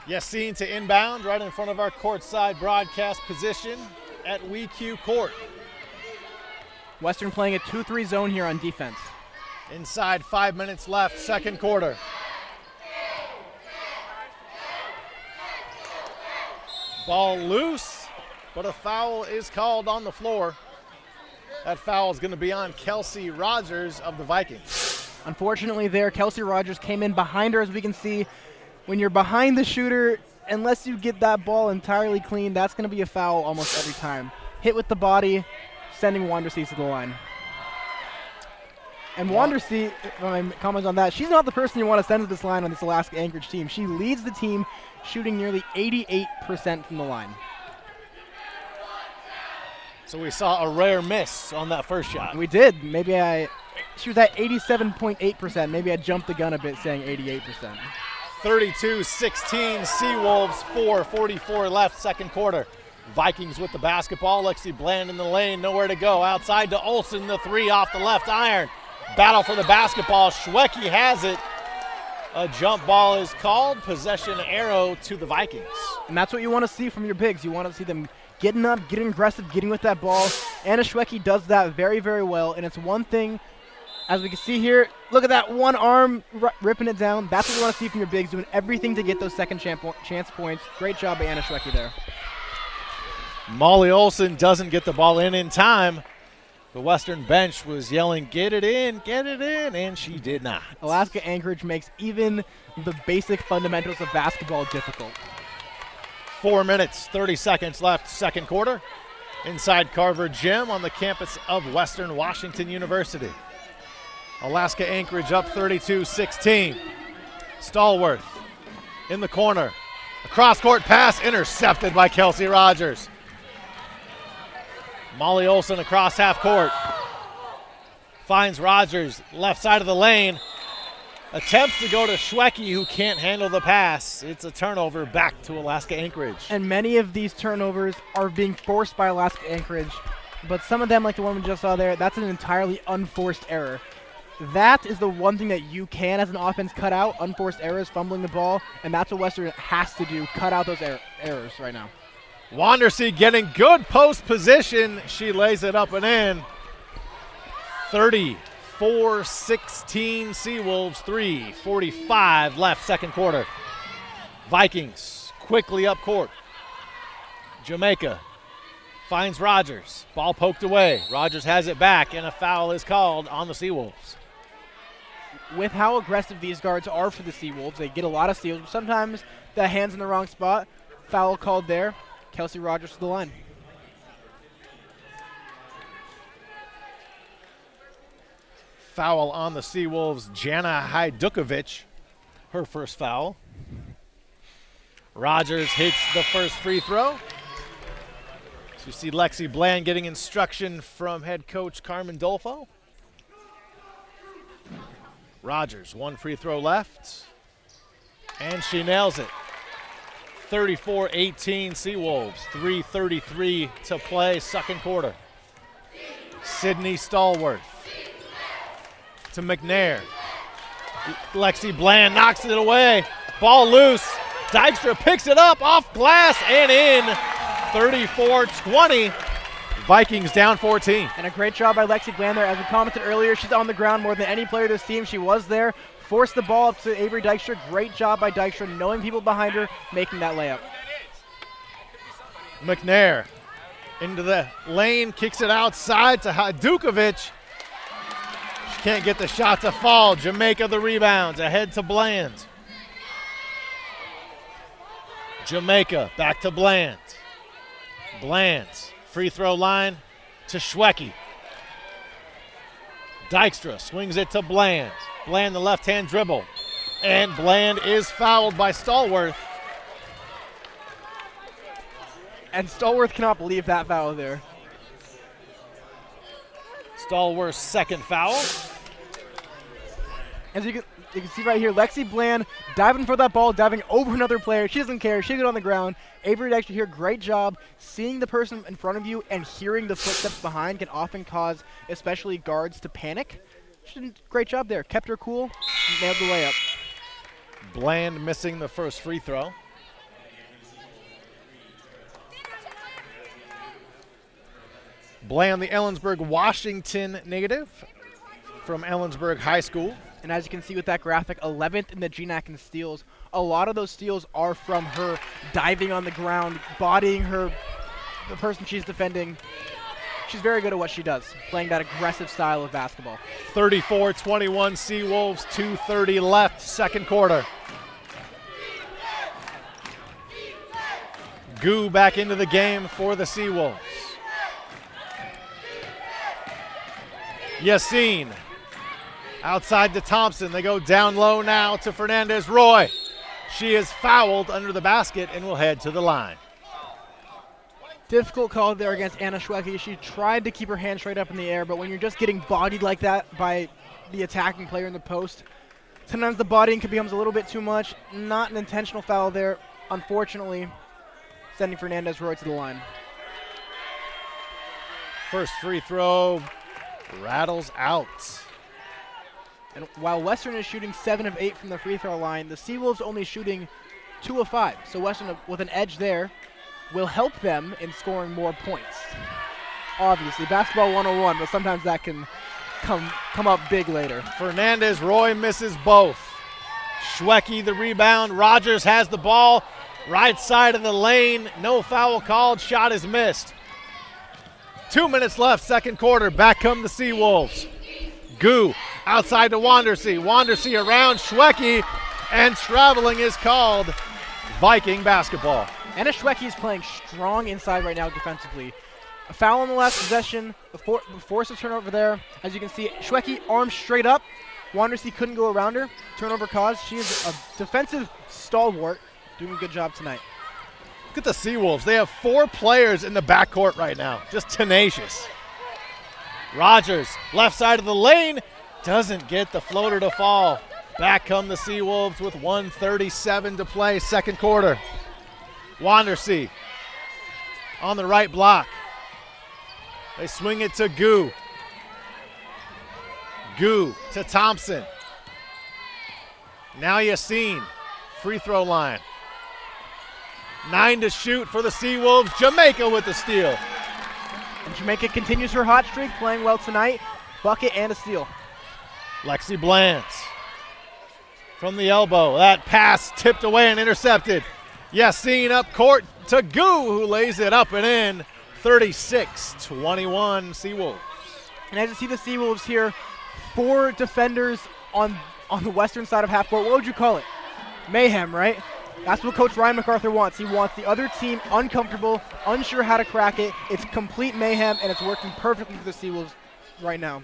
Yassin to inbound right in front of our courtside broadcast position at WECU Court. Western playing a 2-3 zone here on defense. Inside 5 minutes left, second quarter. Ball loose, but a foul is called on the floor. That foul is going to be on Kelsey Rogers of the Vikings. Unfortunately there, Kelsey Rogers came in behind her, as we can see. When you're behind the shooter, unless you get that ball entirely clean, that's going to be a foul almost every time. Hit with the body, sending Wandersea to the line. And Wandersea, my comments on that, she's not the person you want to send to this line on this Alaska Anchorage team. She leads the team, shooting nearly 88% from the line. So we saw a rare miss on that first shot. We did. She was at 87.8%. Maybe I jumped the gun a bit saying 88%. 32-16 Seawolves, 4:44 left, second quarter. Vikings with the basketball. Lexi Bland in the lane, nowhere to go. Outside to Olsen, the 3 off the left iron. Battle for the basketball. Schwecke has it. A jump ball is called. Possession arrow to the Vikings. And that's what you want to see from your bigs. You want to see them getting up, getting aggressive, getting with that ball. Anna Schwecke does that very, very well. And it's one thing, as we can see here, look at that one arm ripping it down. That's what you want to see from your bigs, doing everything to get those second chance points. Great job by Anna Schwecke there. Molly Olsen doesn't get the ball in time. The Western bench was yelling, get it in, and she did not. Alaska Anchorage makes even the basic fundamentals of basketball difficult. 4 minutes, 30 seconds left, second quarter. Inside Carver Gym on the campus of Western Washington University. Alaska Anchorage up 32-16. Stallworth in the corner. A cross-court pass intercepted by Kelsey Rogers. Molly Olsen across half court. Finds Rogers, left side of the lane. Attempts to go to Schwecke, who can't handle the pass. It's a turnover back to Alaska Anchorage. And many of these turnovers are being forced by Alaska Anchorage, but some of them, like the one we just saw there, that's an entirely unforced error. That is the one thing that you can, as an offense, cut out, unforced errors, fumbling the ball, and that's what Western has to do, cut out those errors right now. Wandersea getting good post position. She lays it up and in. 34-16 Seawolves, 3:45 left, second quarter. Vikings quickly up court. Jamaica finds Rogers. Ball poked away. Rogers has it back, and a foul is called on the Seawolves. With how aggressive these guards are for the Seawolves, they get a lot of steals. Sometimes the hand's in the wrong spot. Foul called there. Kelsey Rogers to the line. Foul on the Seawolves, Jana Hajdukovic, her first foul. Rogers hits the first free throw. So you see Lexi Bland getting instruction from head coach Carmen Dolfo. Rogers, one free throw left, and she nails it. 34-18 Seawolves, 3:33 to play, second quarter. Sydney Stallworth to McNair. Lexi Bland knocks it away. Ball loose. Dykstra picks it up off glass and in. 34-20. Vikings down 14. And a great job by Lexi Bland there. As we commented earlier, she's on the ground more than any player this team. She was there forced the ball up to Avery Dykstra. Great job by Dykstra, knowing people behind her, making that layup. McNair into the lane, kicks it outside to Dukovic. She can't get the shot to fall. Jamaica the rebounds, ahead to Bland. Jamaica back to Bland. Bland, free throw line to Schwecke. Dykstra swings it to Bland. Bland the left-hand dribble. And Bland is fouled by Stallworth. And Stallworth cannot believe that foul there. Stallworth's second foul. As you can see right here, Lexi Bland diving for that ball, diving over another player. She doesn't care. She get on the ground. Avery Dykstra here, great job. Seeing the person in front of you and hearing the footsteps behind can often cause, especially guards, to panic. She did a great job there. Kept her cool, nailed the layup. Bland missing the first free throw. Bland, the Ellensburg, Washington native from Ellensburg High School. And as you can see with that graphic, 11th in the GNAC in steals. A lot of those steals are from her diving on the ground, bodying the person she's defending. She's very good at what she does, playing that aggressive style of basketball. 34-21 Seawolves, 2:30 left, second quarter. Gu back into the game for the Seawolves. Yassine outside to Thompson. They go down low now to Fernandez Roy. She is fouled under the basket and will head to the line. Difficult call there against Anna Schwecke. She tried to keep her hand straight up in the air, but when you're just getting bodied like that by the attacking player in the post, sometimes the bodying becomes a little bit too much. Not an intentional foul there, unfortunately, sending Fernandez Roy to the line. First free throw rattles out. And while Western is shooting 7 of 8 from the free throw line, the Seawolves only shooting 2 of 5. So Western, with an edge there, will help them in scoring more points. Obviously, basketball 101, but sometimes that can come up big later. Fernandez Roy misses both. Schwecke the rebound. Rogers has the ball. Right side of the lane. No foul called. Shot is missed. 2 minutes left, second quarter. Back come the Seawolves. Gu outside to Wandersee. Wandersee around Schwecke, and traveling is called. Viking basketball. Anna Schwecke is playing strong inside right now defensively. A foul on the last possession, force a turnover there. As you can see, Schwecke arms straight up. Wandersee couldn't go around her. Turnover caused. She is a defensive stalwart, doing a good job tonight. Look at the Seawolves. They have 4 players in the backcourt right now. Just tenacious. Rogers, left side of the lane, doesn't get the floater to fall. Back come the Seawolves with 1:37 to play, second quarter. Wandersee on the right block. They swing it to Gu. Gu to Thompson. Now Yassine, free throw line. 9 to shoot for the Seawolves. Jamaica with the steal. And Jamaica continues her hot streak, playing well tonight. Bucket and a steal. Lexi Bland from the elbow. That pass tipped away and intercepted. Yassine up court to Gu, who lays it up and in. 36-21 Seawolves. And as you see the Seawolves here, 4 defenders on the western side of half court. What would you call it? Mayhem, right? That's what Coach Ryan MacArthur wants. He wants the other team uncomfortable, unsure how to crack it. It's complete mayhem, and it's working perfectly for the Seawolves right now.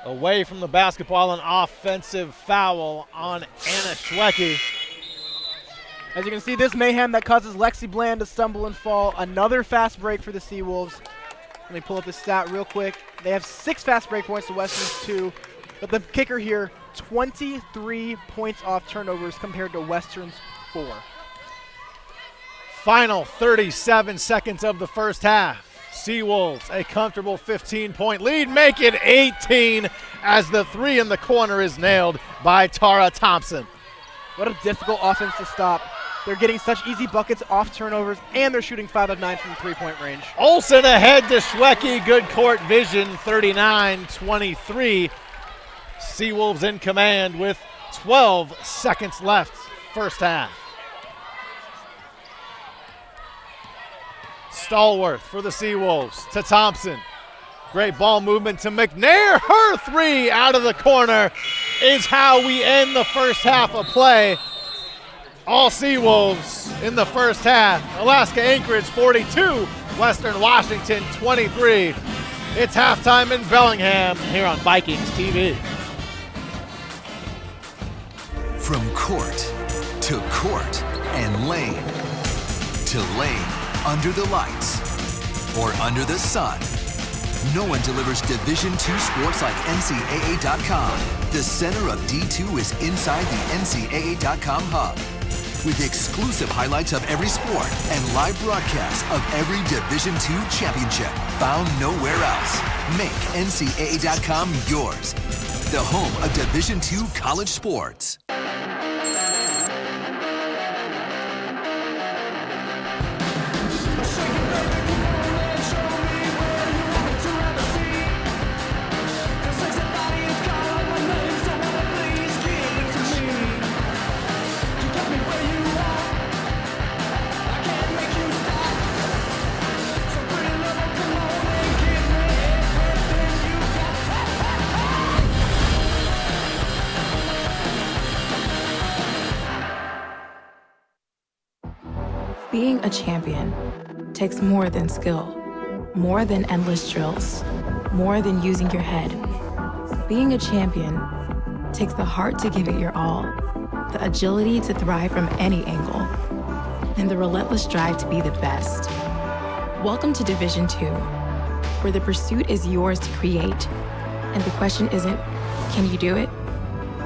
Away from the basketball, an offensive foul on Anna Schwecke. As you can see, this mayhem that causes Lexi Bland to stumble and fall. Another fast break for the Seawolves. Let me pull up the stat real quick. They have 6 fast break points to Western's 2. But the kicker here, 23 points off turnovers compared to Western's 4. Final 37 seconds of the first half. Seawolves, a comfortable 15-point lead, make it 18 as the 3 in the corner is nailed by Tara Thompson. What a difficult offense to stop. They're getting such easy buckets off turnovers, and they're shooting 5 of 9 from the three-point range. Olsen ahead to Schwecke. Good court vision, 39-23. Seawolves in command with 12 seconds left, first half. Stallworth for the Seawolves to Thompson. Great ball movement to McNair. Her three out of the corner is how we end the first half of play. All Seawolves in the first half. Alaska Anchorage 42, Western Washington 23. It's halftime in Bellingham here on Vikings TV. From court and lane to lane, under the lights or under the sun, no one delivers Division II sports like NCAA.com. The center of D2 is inside the NCAA.com hub, with exclusive highlights of every sport and live broadcasts of every Division II championship found nowhere else. Make NCAA.com yours, the home of Division II college sports. Being a champion takes more than skill, more than endless drills, more than using your head. Being a champion takes the heart to give it your all, the agility to thrive from any angle, and the relentless drive to be the best. Welcome to Division II, where the pursuit is yours to create, and the question isn't, can you do it?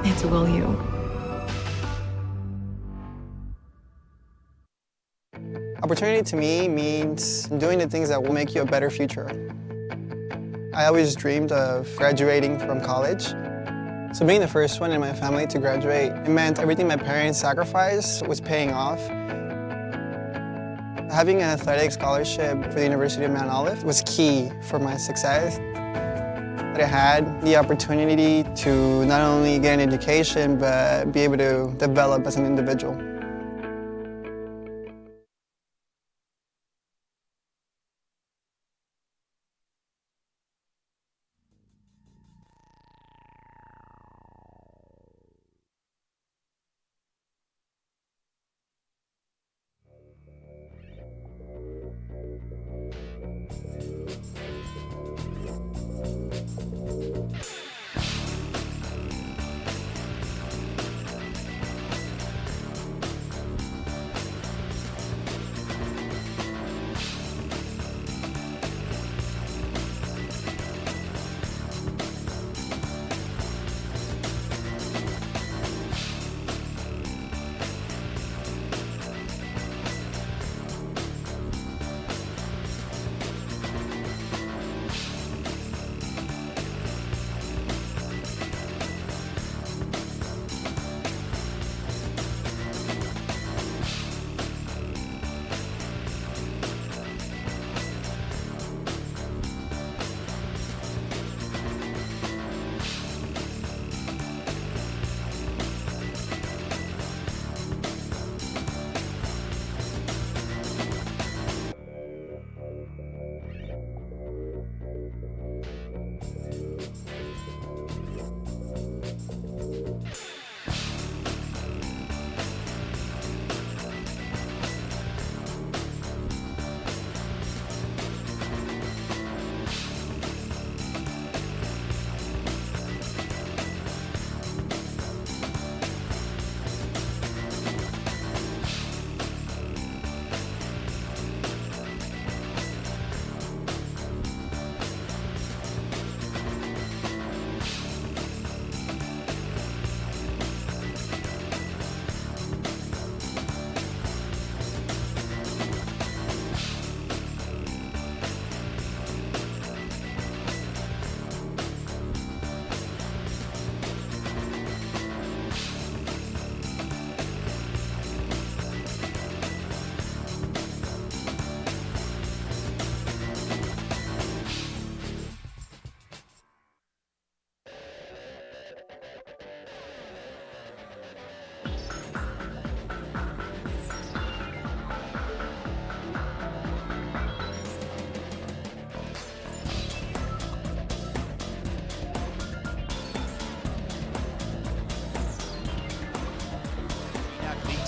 It's, will you? Opportunity to me means doing the things that will make you a better future. I always dreamed of graduating from college. So being the first one in my family to graduate, it meant everything my parents sacrificed was paying off. Having an athletic scholarship for the University of Mount Olive was key for my success. I had the opportunity to not only get an education, but be able to develop as an individual.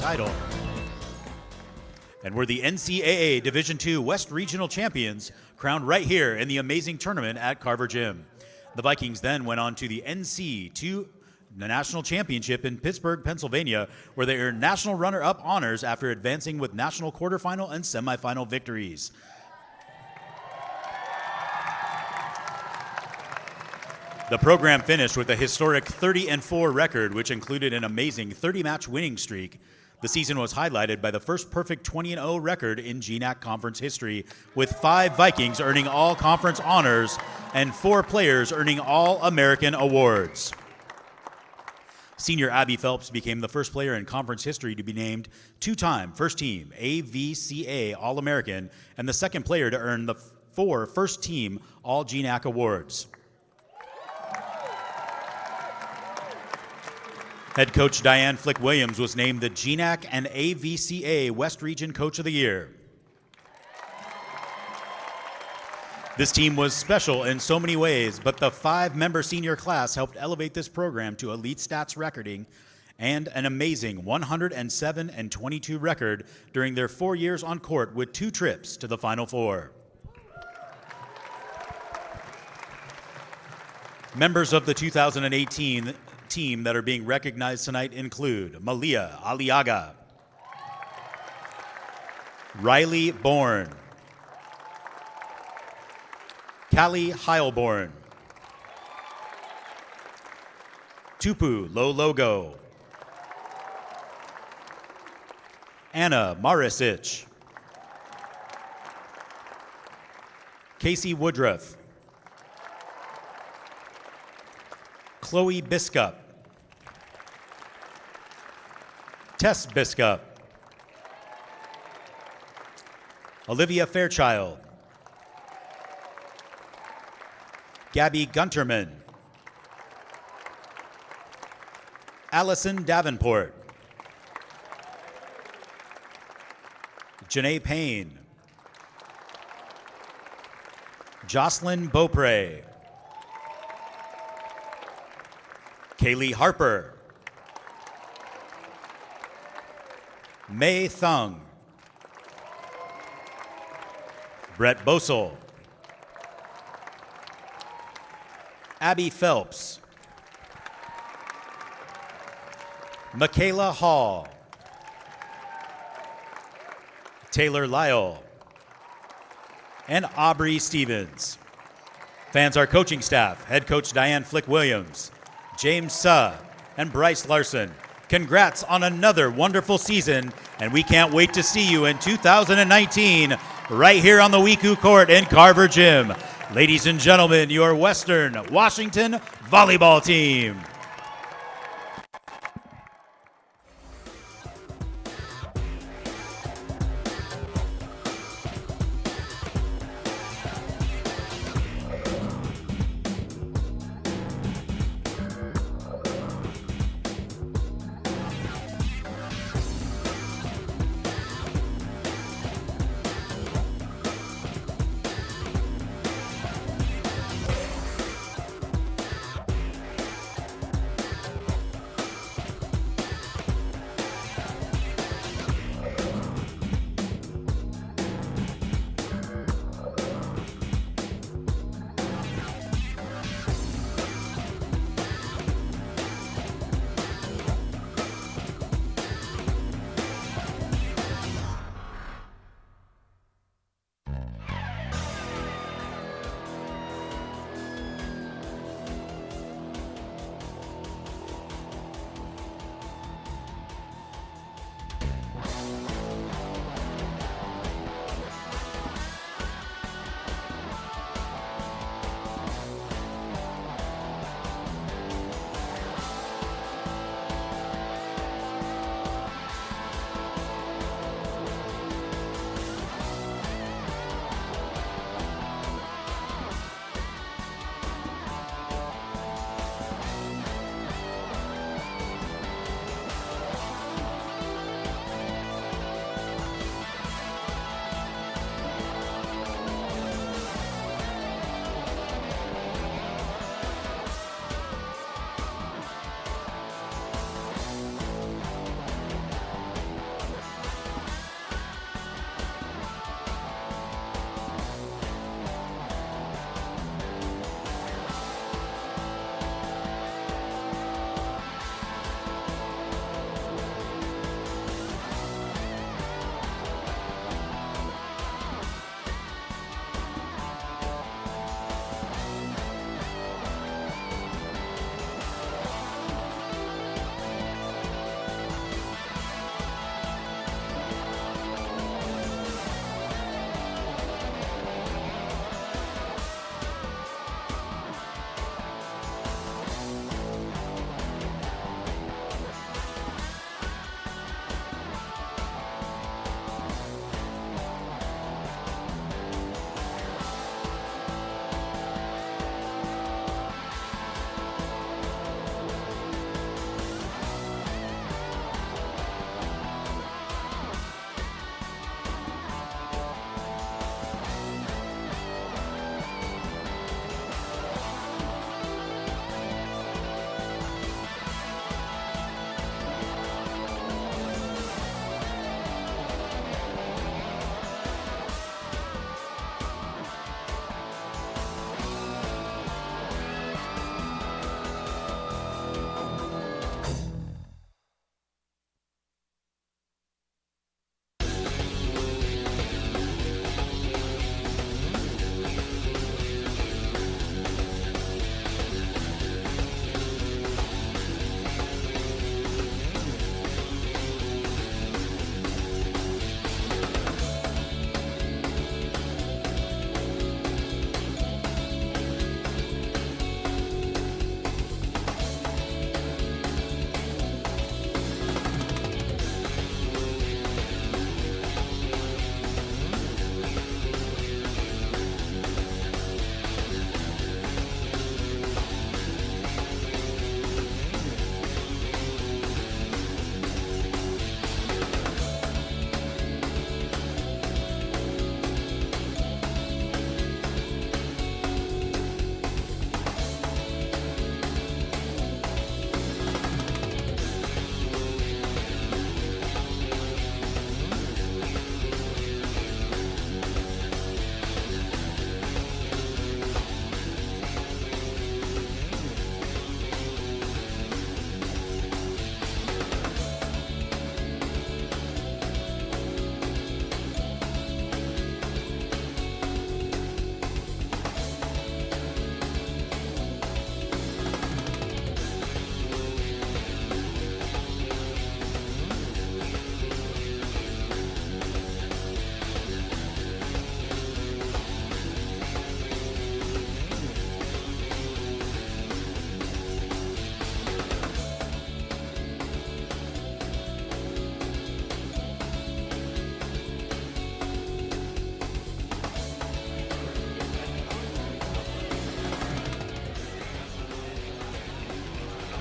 title. And were the NCAA Division II West Regional Champions, crowned right here in the amazing tournament at Carver Gym. The Vikings then went on to the NC2 National Championship in Pittsburgh, Pennsylvania, where they earned national runner-up honors after advancing with national quarterfinal and semifinal victories. The program finished with a historic 30-4 record, which included an amazing 30-match winning streak. The season was highlighted by the first perfect 20-0 record in GNAC conference history, with 5 Vikings earning all-conference honors and 4 players earning all-American awards. Senior Abby Phelps became the first player in conference history to be named 2-time first-team AVCA All-American and the second player to earn the 4 first-team All-GNAC awards. Head coach Diane Flick-Williams was named the GNAC and AVCA West Region Coach of the Year. This team was special in so many ways, but the 5-member senior class helped elevate this program to elite stats recording and an amazing 107-22 record during their 4 years on court with 2 trips to the Final Four. Members of the 2018 team that are being recognized tonight include Malia Aliaga, Riley Bourne, Callie Heilborn, Tupu Lologo, Anna Marisic, Casey Woodruff, Chloe Biscup, Tess Biscup, Olivia Fairchild, Gabby Gunterman, Allison Davenport, Janae Payne, Jocelyn Beaupre, Kaylee Harper, May Thung, Brett Bosel, Abby Phelps, Michaela Hall, Taylor Lyle, and Aubrey Stevens. Fans, our coaching staff, head coach Diane Flick-Williams, James Suh, and Bryce Larson. Congrats on another wonderful season, and we can't wait to see you in 2019 right here on the WECU Court in Carver Gym. Ladies and gentlemen, your Western Washington volleyball team.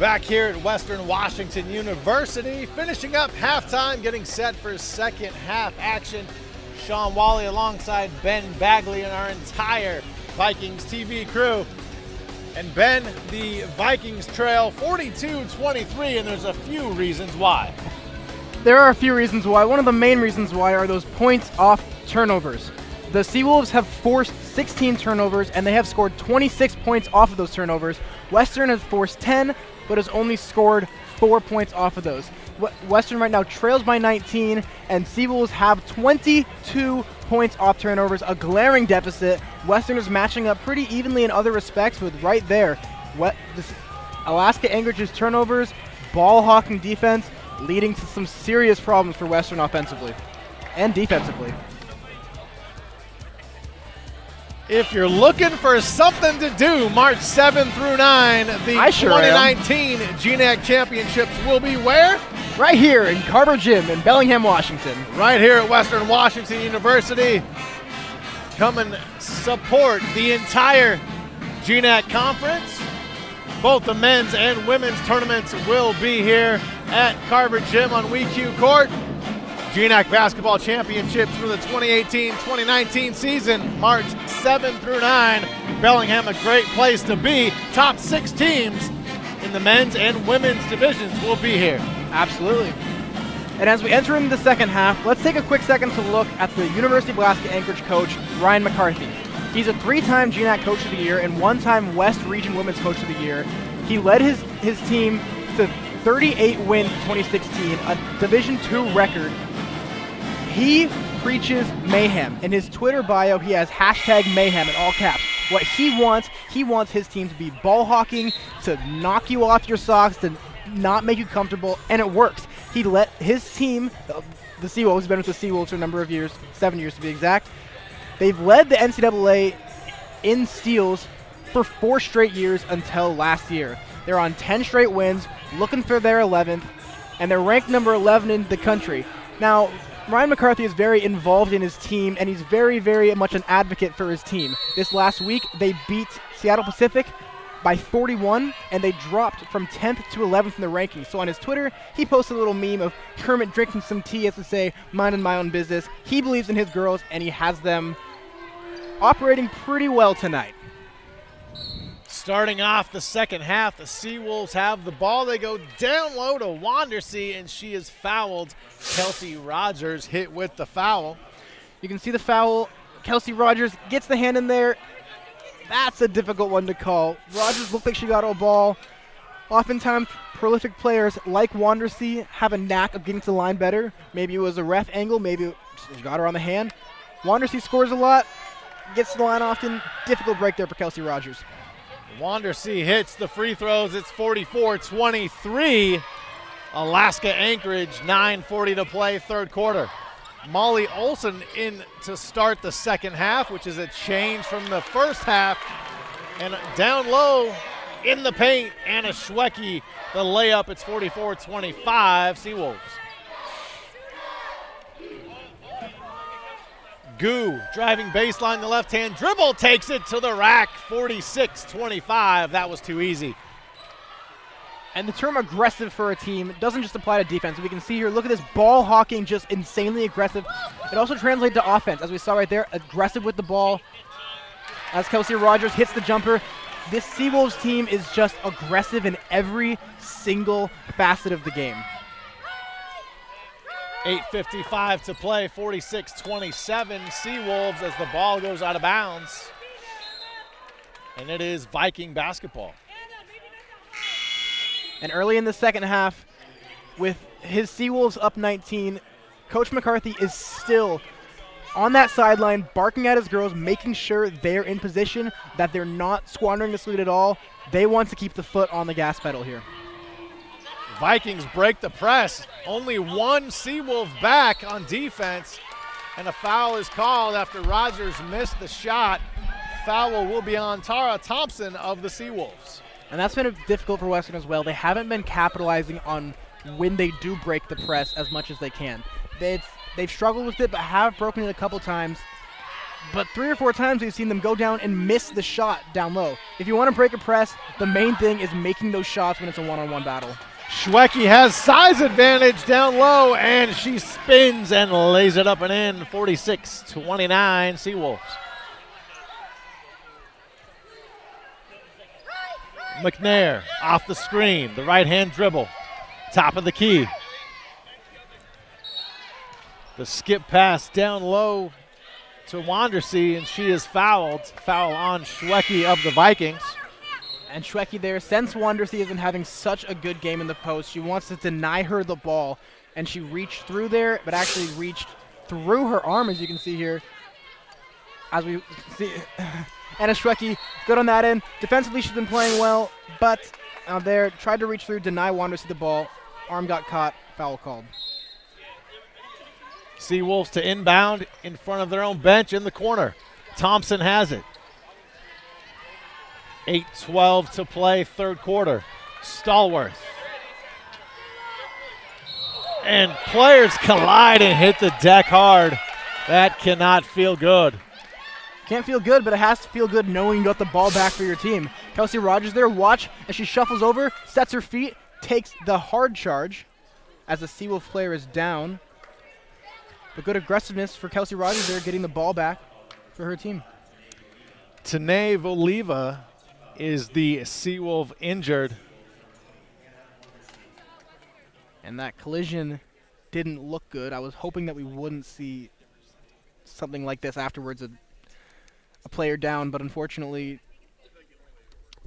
Back here at Western Washington University, finishing up halftime, getting set for second half action. Sean Wally alongside Ben Bagley and our entire Vikings TV crew. And Ben, the Vikings trail 42-23, and there's a few reasons why. There are a few reasons why. One of the main reasons why are those points off turnovers. The Seawolves have forced 16 turnovers, and they have scored 26 points off of those turnovers. Western has forced 10, but has only scored 4 points off of those. Western right now trails by 19, and Seawolves have 22 points off turnovers, a glaring deficit. Western is matching up pretty evenly in other respects, with right there, Alaska Anchorage's turnovers, ball hawking defense, leading to some serious problems for Western offensively and defensively. If you're looking for something to do, March 7 through 9, the 2019 GNAC Championships will be where? Right here in Carver Gym in Bellingham, Washington. Right here at Western Washington University. Come and support the entire GNAC Conference. Both the men's and women's tournaments will be here at Carver Gym on WECU Court. GNAC Basketball Championships for the 2018-2019 season, March 7 through 9. Bellingham, a great place to be. Top 6 teams in the men's and women's divisions will be here. Absolutely. And as we enter into the second half, let's take a quick second to look at the University of Alaska Anchorage coach, Ryan McCarthy. He's a 3-time GNAC Coach of the Year and 1-time West Region Women's Coach of the Year. He led his team to 38 wins in 2016, a Division II record. He preaches mayhem. In his Twitter bio, he has #mayhem in all caps. What he wants his team to be ball hawking, to knock you off your socks, to not make you comfortable, and it works. He let his team, the Seawolves, has been with the Seawolves for a number of years, 7 years to be exact. They've led the NCAA in steals for 4 straight years until last year. They're on 10 straight wins, looking for their 11th, and they're ranked number 11 in the country. Now, Ryan McCarthy is very involved in his team, and he's very, very much an advocate for his team. This last week, they beat Seattle Pacific by 41, and they dropped from 10th to 11th in the rankings. So on his Twitter, he posted a little meme of Kermit drinking some tea as to say, minding my own business. He believes in his girls, and he has them operating pretty well tonight. Starting off the second half, the Seawolves have the ball. They go down low to Wandersea, and she is fouled. Kelsey Rogers hit with the foul. You can see the foul. Kelsey Rogers gets the hand in there. That's a difficult one to call. Rogers looked like she got a ball. Oftentimes, prolific players like Wandersea have a knack of getting to the line better. Maybe it was a ref angle. Maybe she got her on the hand. Wandersea scores a lot, gets to the line often. Difficult break there for Kelsey Rogers. Wandersea hits the free throws. It's 44-23. Alaska Anchorage, 9:40 to play, third quarter. Molly Olson in to start the second half, which is a change from the first half. And down low in the paint, Anna Schwecke, the layup. It's 44-25, Seawolves. Gu driving baseline, the left-hand dribble, takes it to the rack, 46-25. That was too easy. And the term aggressive for a team doesn't just apply to defense. We can see here, look at this ball hawking, just insanely aggressive. It also translates to offense, as we saw right there, aggressive with the ball. As Kelsey Rogers hits the jumper, this Seawolves team is just aggressive in every single facet of the game. 8:55 to play, 46-27, Seawolves as the ball goes out of bounds. And it is Viking basketball. And early in the second half, with his Seawolves up 19, Coach McCarthy is still on that sideline, barking at his girls, making sure they're in position, that they're not squandering this lead at all. They want to keep the foot on the gas pedal here. Vikings break the press. Only one Seawolf back on defense, and a foul is called after Rogers missed the shot. Foul will be on Tara Thompson of the Seawolves. And that's been difficult for Western as well. They haven't been capitalizing on when they do break the press as much as they can. They've struggled with it, but have broken it a couple times. but 3 or 4 times we've seen them go down and miss the shot down low. If you want to break a press, the main thing is making those shots when it's a one-on-one battle. Schwecke has size advantage down low, and she spins and lays it up and in. 46-29 Seawolves. McNair off the screen, the right-hand dribble, top of the key. The skip pass down low to Wandersee, and she is fouled. Foul on Schwecke of the Vikings. And Schwecke there, since Wandersee has been having such a good game in the post, she wants to deny her the ball, and she reached through there, but actually reached through her arm, as you can see here. As we see, Anna Schwecke, good on that end. Defensively, she's been playing well, but there, tried to reach through, deny Wandersee the ball. Arm got caught, foul called. Seawolves to inbound in front of their own bench in the corner. Thompson has it. 8:12 to play, third quarter. Stallworth. And players collide and hit the deck hard. That cannot feel good. Can't feel good, but it has to feel good knowing you got the ball back for your team. Kelsey Rogers there, watch as she shuffles over, sets her feet, takes the hard charge as the Seawolf player is down. But good aggressiveness for Kelsey Rogers there, getting the ball back for her team. Tanae Voliva is the Seawolf injured. And that collision didn't look good. I was hoping that we wouldn't see something like this afterwards, a player down, but unfortunately,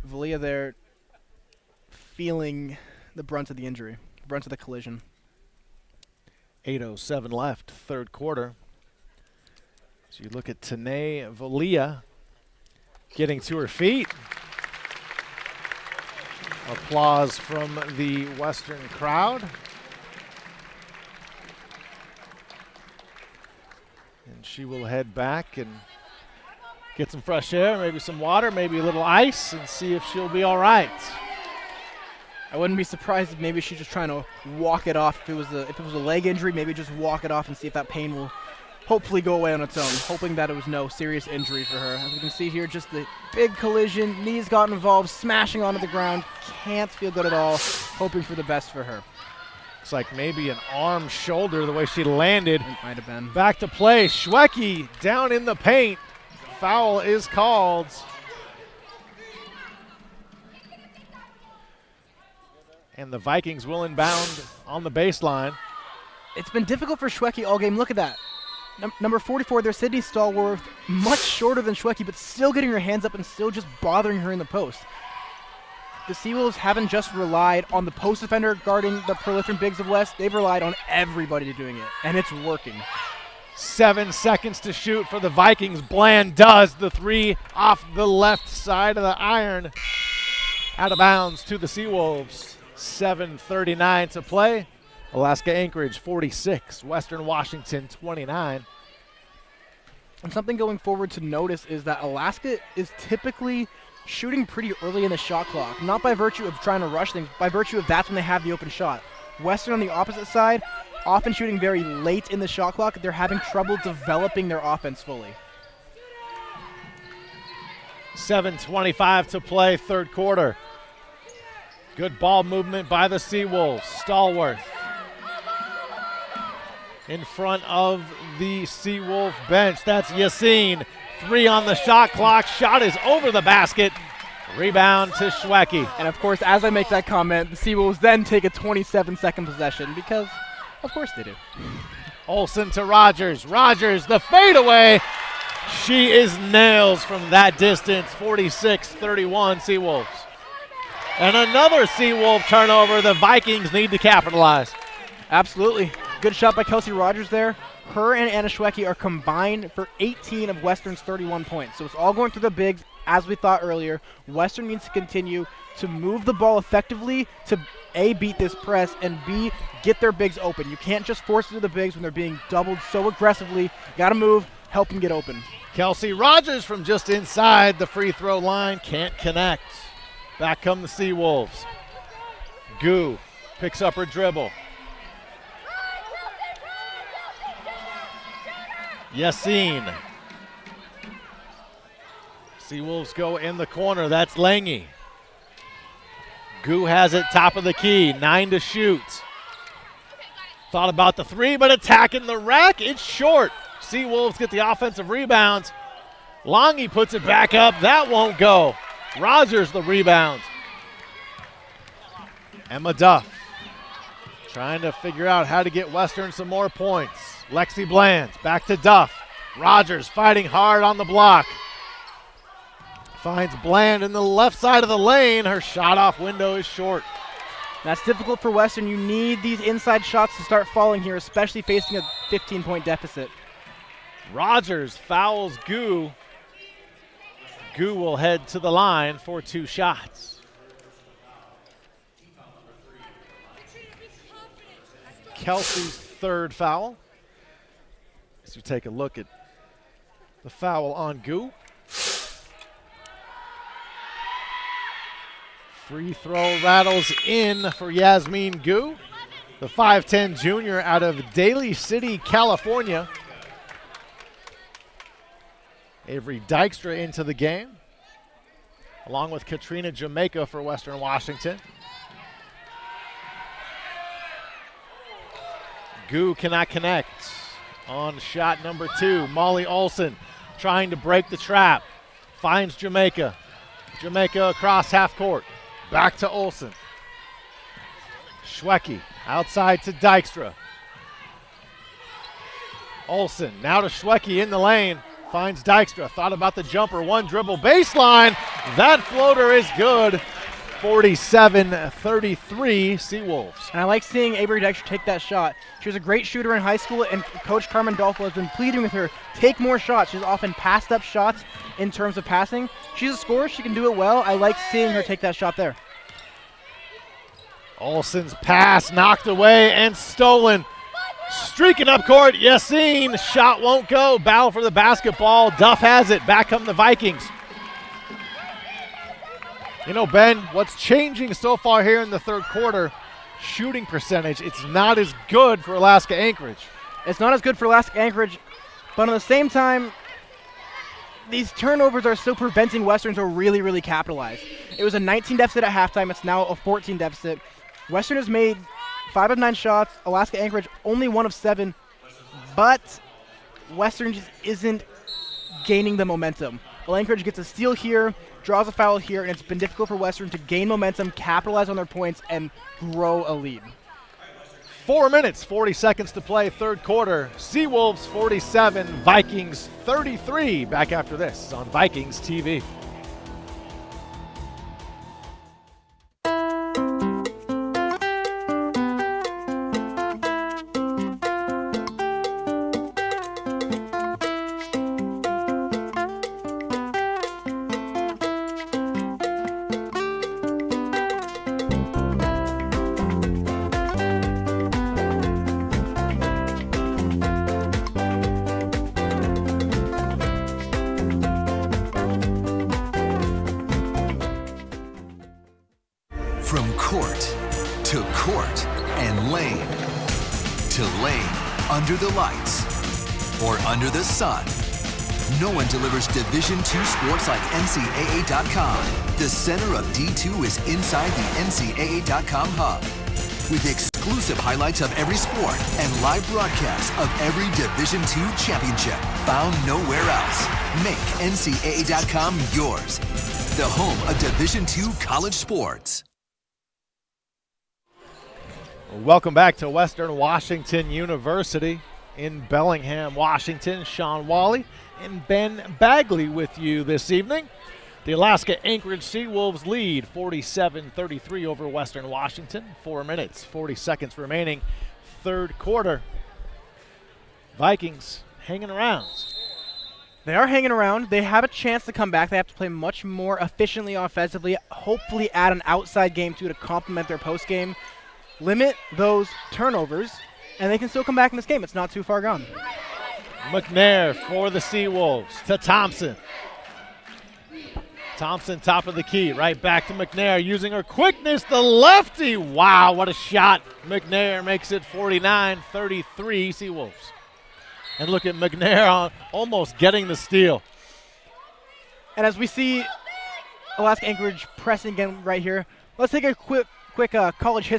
Valia there feeling the brunt of the injury, the brunt of the collision. 8:07 left, third quarter. So you look at Tanae Valia getting to her feet. Applause from the Western crowd. And she will head back and get some fresh air, maybe some water, maybe a little ice, and see if she'll be all right. I wouldn't be surprised if maybe she's just trying to walk it off. If it was a leg injury, maybe just walk it off and see if that pain will hopefully go away on its own, hoping that it was no serious injury for her. As you can see here, just the big collision, knees got involved, smashing onto the ground, can't feel good at all, hoping for the best for her. Looks like maybe an arm, shoulder, the way she landed. It might have been. Back to play, Schwecke down in the paint. Foul is called. And the Vikings will inbound on the baseline. It's been difficult for Schwecke all game. Look at that. Number 44 there, Sydney Stallworth, much shorter than Schwecke, but still getting her hands up and still just bothering her in the post. The Seawolves haven't just relied on the post defender guarding the proliferant bigs of West. They've relied on everybody doing it, and it's working. 7 seconds to shoot for the Vikings. Bland does the three off the left side of the iron. Out of bounds to the Seawolves. 7:39 to play. Alaska Anchorage 46, Western Washington 29. And something going forward to notice is that Alaska is typically shooting pretty early in the shot clock, not by virtue of trying to rush things, by virtue of that's when they have the open shot. Western on the opposite side, often shooting very late in the shot clock. They're having trouble developing their offense fully. 7:25 to play, third quarter. Good ball movement by the Seawolves. Stallworth in front of the Seawolf bench. That's Yassine. 3 on the shot clock. Shot is over the basket. Rebound to Schwecke. And of course, as I make that comment, the Seawolves then take a 27-second possession because, of course they do. Olsen to Rogers. Rogers, the fadeaway. She is nails from that distance. 46-31 Seawolves. And another Seawolf turnover. The Vikings need to capitalize. Absolutely. Good shot by Kelsey Rogers there. Her and Anna Schwecke are combined for 18 of Western's 31 points. So it's all going through the bigs, as we thought earlier. Western needs to continue to move the ball effectively to A, beat this press, and B, get their bigs open. You can't just force it to the bigs when they're being doubled so aggressively. You got to move, help them get open. Kelsey Rogers from just inside the free throw line can't connect. Back come the Seawolves. Gu picks up her dribble. Yassine Seawolves go in the corner. That's Lange. Gu has it top of the key. 9 to shoot. Thought about the three, but attacking the rack. It's short. Seawolves get the offensive rebound. Lange puts it back up. That won't go. Rogers the rebound. Emma Duff trying to figure out how to get Western some more points. Lexi Bland back to Duff. Rogers fighting hard on the block. Finds Bland in the left side of the lane. Her shot off window is short. That's difficult for Western. You need these inside shots to start falling here, especially facing a 15-point deficit. Rogers fouls Gu. Gu will head to the line for 2 shots. Kelsey's 3rd foul. As you take a look at the foul on Gu. Free throw rattles in for Yasmin Gu, the 5'10 junior out of Daly City, California. Avery Dykstra into the game, along with Katrina Jamaica for Western Washington. Gu cannot connect on shot number 2. Molly Olson trying to break the trap. Finds Jamaica. Jamaica across half court. Back to Olson. Schwecke outside to Dykstra. Olson now to Schwecke in the lane. Finds Dykstra. Thought about the jumper. 1 dribble baseline. That floater is good. 47-33 Seawolves. And I like seeing Avery Dykstra take that shot. She was a great shooter in high school, and Coach Carmen Dolfo has been pleading with her, take more shots. She's often passed up shots in terms of passing. She's a scorer. She can do it well. I like seeing her take that shot there. Olsen's pass knocked away and stolen. Streaking up court, Yassine. Shot won't go. Battle for the basketball. Duff has it. Back come the Vikings. You know, Ben, what's changing so far here in the 3rd quarter, shooting percentage, it's not as good for Alaska Anchorage. It's not as good for Alaska Anchorage, but at the same time, these turnovers are still preventing Western to really, really capitalize. It was a 19 deficit at halftime. It's now a 14 deficit. Western has made 5 of 9 shots. Alaska Anchorage only 1 of 7, but Western just isn't gaining the momentum. Well, Anchorage gets a steal here, draws a foul here, and it's been difficult for Western to gain momentum, capitalize on their points, and grow a lead. 4 minutes, 40 seconds to play, 3rd quarter. Seawolves 47, Vikings 33. Back after this on Vikings TV. From court to court and lane to lane, under the lights or under the sun, no one delivers Division II sports like NCAA.com. The center of D2 is inside the NCAA.com hub, with exclusive highlights of every sport and live broadcasts of every Division II championship found nowhere else. Make NCAA.com yours, the home of Division II college sports. Welcome back to Western Washington University in Bellingham, Washington. Sean Wally and Ben Bagley with you this evening. The Alaska Anchorage Seawolves lead 47-33 over Western Washington. 4 minutes, 40 seconds remaining, 3rd quarter. Vikings hanging around. They are hanging around. They have a chance to come back. They have to play much more efficiently offensively, hopefully add an outside game too to complement their post game. Limit those turnovers, and they can still come back in this game. It's not too far gone. McNair for the Seawolves to Thompson. Thompson top of the key, right back to McNair using her quickness, the lefty. Wow, what a shot. McNair makes it 49-33 Seawolves. And look at McNair almost getting the steal. And as we see Alaska Anchorage pressing again right here, let's take a quick college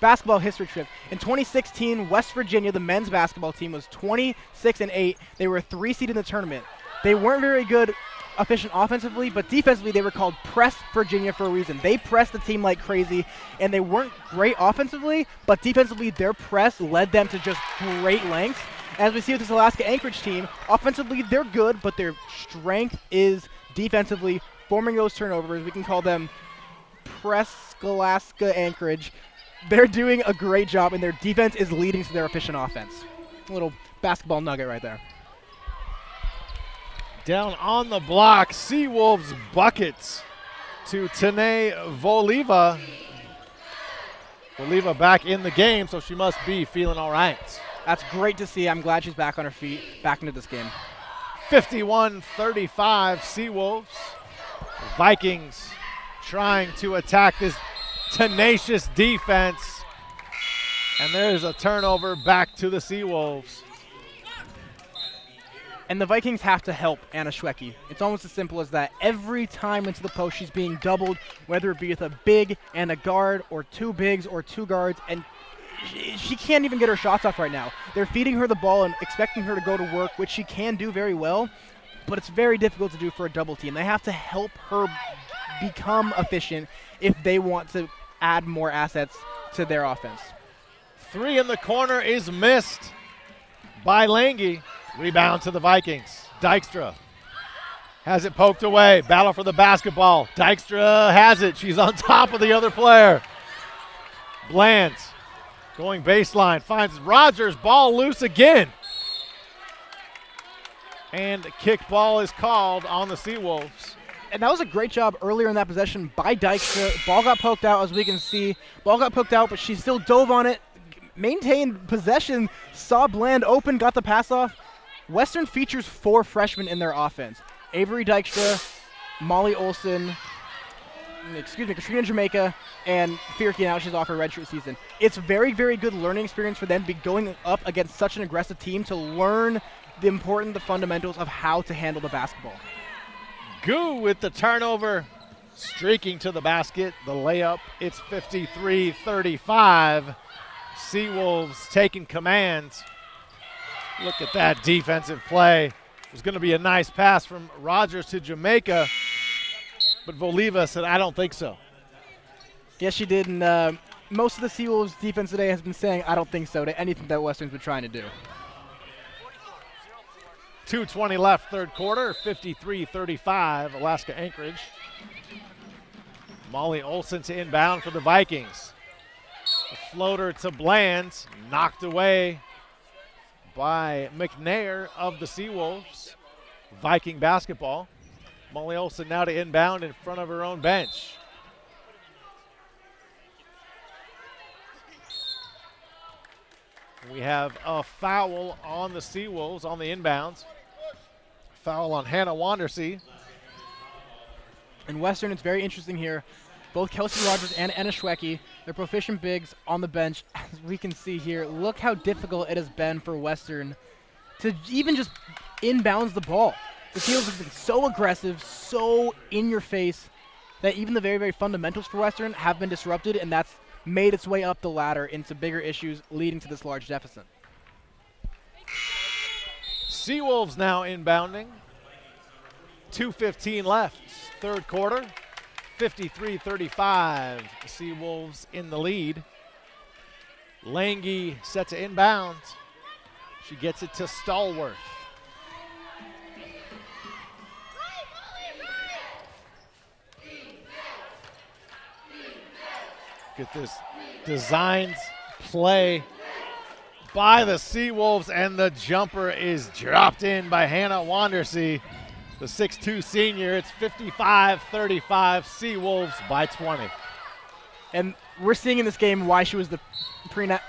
basketball history trip. In 2016, West Virginia, the men's basketball team, was 26-8. They were 3 seed in the tournament. They weren't very good, efficient offensively, but defensively they were called Press Virginia for a reason. They pressed the team like crazy, and they weren't great offensively, but defensively their press led them to just great lengths. As we see with this Alaska Anchorage team, offensively they're good, but their strength is defensively forming those turnovers. We can call them Press Alaska Anchorage. They're doing a great job, and their defense is leading to their efficient offense. A little basketball nugget right there. Down on the block, Seawolves buckets to Tanae Voliva. Voliva back in the game, so she must be feeling all right. That's great to see. I'm glad she's back on her feet, back into this game. 51-35 Seawolves. Vikings trying to attack this tenacious defense. And there's a turnover back to the Seawolves. And the Vikings have to help Anna Schwecke. It's almost as simple as that. Every time into the post, she's being doubled, whether it be with a big and a guard or 2 bigs or 2 guards, and she can't even get her shots off right now. They're feeding her the ball and expecting her to go to work, which she can do very well, but it's very difficult to do for a double team. They have to help her become efficient if they want to add more assets to their offense. 3 in the corner is missed by Lange. Rebound to the Vikings. Dykstra has it poked away. Battle for the basketball. Dykstra has it. She's on top of the other player. Bland going baseline. Finds Rogers. Ball loose again. And the kick ball is called on the Seawolves. And that was a great job earlier in that possession by Dykstra. Ball got poked out, as we can see. Ball got poked out, but she still dove on it. Maintained possession. Saw Bland open. Got the pass off. Western features 4 freshmen in their offense. Avery Dykstra, Molly Olson, Katrina Jamaica, and Fierke now she's off her redshirt season. It's very, very good learning experience for them to be going up against such an aggressive team to learn the fundamentals of how to handle the basketball. Gu with the turnover, streaking to the basket. The layup, it's 53-35. Seawolves taking command. Look at that defensive play. There's going to be a nice pass from Rogers to Jamaica, but Voliva said, I don't think so. Yes, she did, and most of the Seawolves defense today has been saying, I don't think so, to anything that Western's been trying to do. 2:20 left, third quarter, 53-35, Alaska Anchorage. Molly Olson to inbound for the Vikings. A floater to Bland, knocked away by McNair of the Seawolves. Viking basketball. Molly Olson now to inbound in front of her own bench. We have a foul on the Seawolves on the inbounds. Foul on Hannah Wandersee. In Western, it's very interesting here. Both Kelsey Rogers and Anna Schwecke, they're proficient bigs on the bench. As we can see here, look how difficult it has been for Western to even just inbounds the ball. The Seals have been so aggressive, so in your face, that even the very, very fundamentals for Western have been disrupted, and that's made its way up the ladder into bigger issues leading to this large deficit. Seawolves now inbounding. 2:15 left, third quarter. 53-35, the Seawolves in the lead. Lange set to inbound. She gets it to Stallworth. Get this designed play by the Seawolves, and the jumper is dropped in by Hannah Wandersee. The 6'2 senior, it's 55-35, Seawolves by 20. And we're seeing in this game why she was the GNAC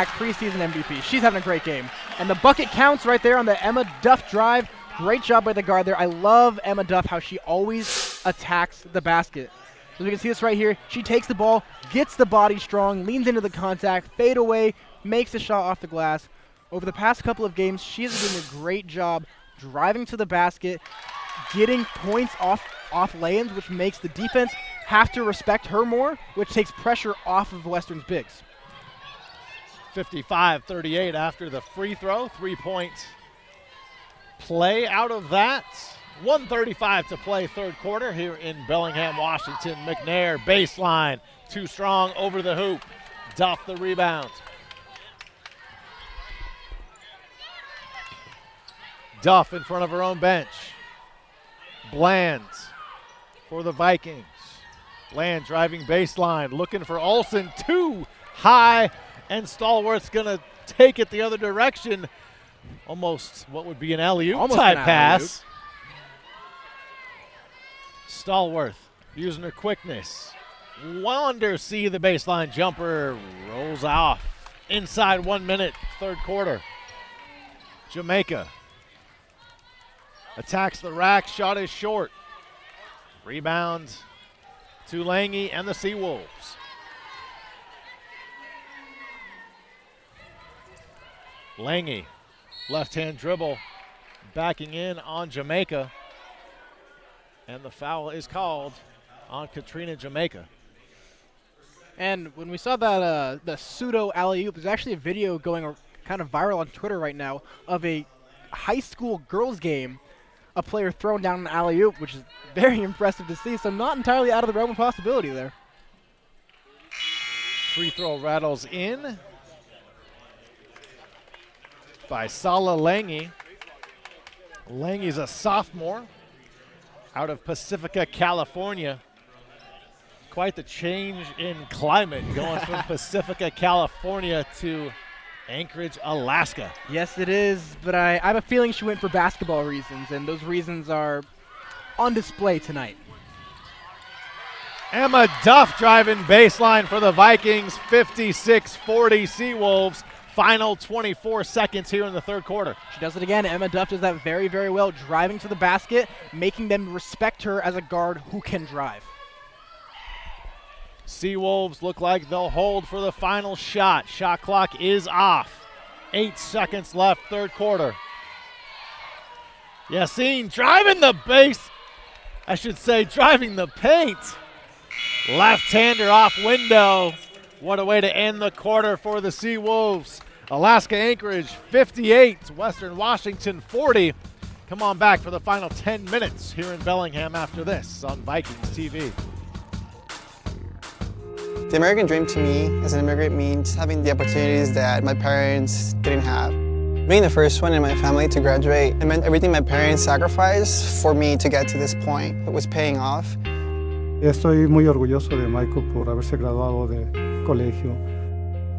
preseason MVP. She's having a great game. And the bucket counts right there on the Emma Duff drive. Great job by the guard there. I love Emma Duff, how she always attacks the basket. So we can see this right here. She takes the ball, gets the body strong, leans into the contact, fade away, makes a shot off the glass. Over the past couple of games, she has been doing a great job driving to the basket, getting points off lay-ins, which makes the defense have to respect her more, which takes pressure off of Western's bigs. 55-38 after the free throw. 3-point play out of that. 1:35 to play third quarter here in Bellingham, Washington. McNair baseline, too strong over the hoop. Duff the rebound. Duff in front of her own bench. Bland for the Vikings. Bland driving baseline, looking for Olsen, too high, and Stallworth's gonna take it the other direction. Almost what would be an alley-oop type pass. Stallworth using her quickness. Wonder see the baseline jumper, rolls off. Inside 1 minute, third quarter. Jamaica attacks the rack, shot is short. Rebound to Lange and the Seawolves. Lange, left-hand dribble, backing in on Jamaica. And the foul is called on Katrina Jamaica. And when we saw that the pseudo alley-oop, there's actually a video going kind of viral on Twitter right now of a high school girls game, a player throwing down an alley-oop, which is very impressive to see. So not entirely out of the realm of possibility there. Free throw rattles in by Sala Lange. Lange's a sophomore out of Pacifica, California. Quite the change in climate going from Pacifica, California to Anchorage, Alaska. Yes, it is, but I have a feeling she went for basketball reasons, and those reasons are on display tonight. Emma Duff driving baseline for the Vikings, 56-40 Seawolves. Final 24 seconds here in the third quarter. She does it again. Emma Duff does that very, very well, driving to the basket, making them respect her as a guard who can drive. Seawolves look like they'll hold for the final shot. Shot clock is off. 8 seconds left, third quarter. Yassine driving the base. I should say driving the paint. Left-hander off window. What a way to end the quarter for the Seawolves. Alaska Anchorage 58, Western Washington 40. Come on back for the final 10 minutes here in Bellingham after this on Vikings TV. The American dream to me as an immigrant means having the opportunities that my parents didn't have. Being the first one in my family to graduate, it meant everything my parents sacrificed for me to get to this point. It was paying off. Estoy muy orgulloso de Michael por haberse graduado de colegio.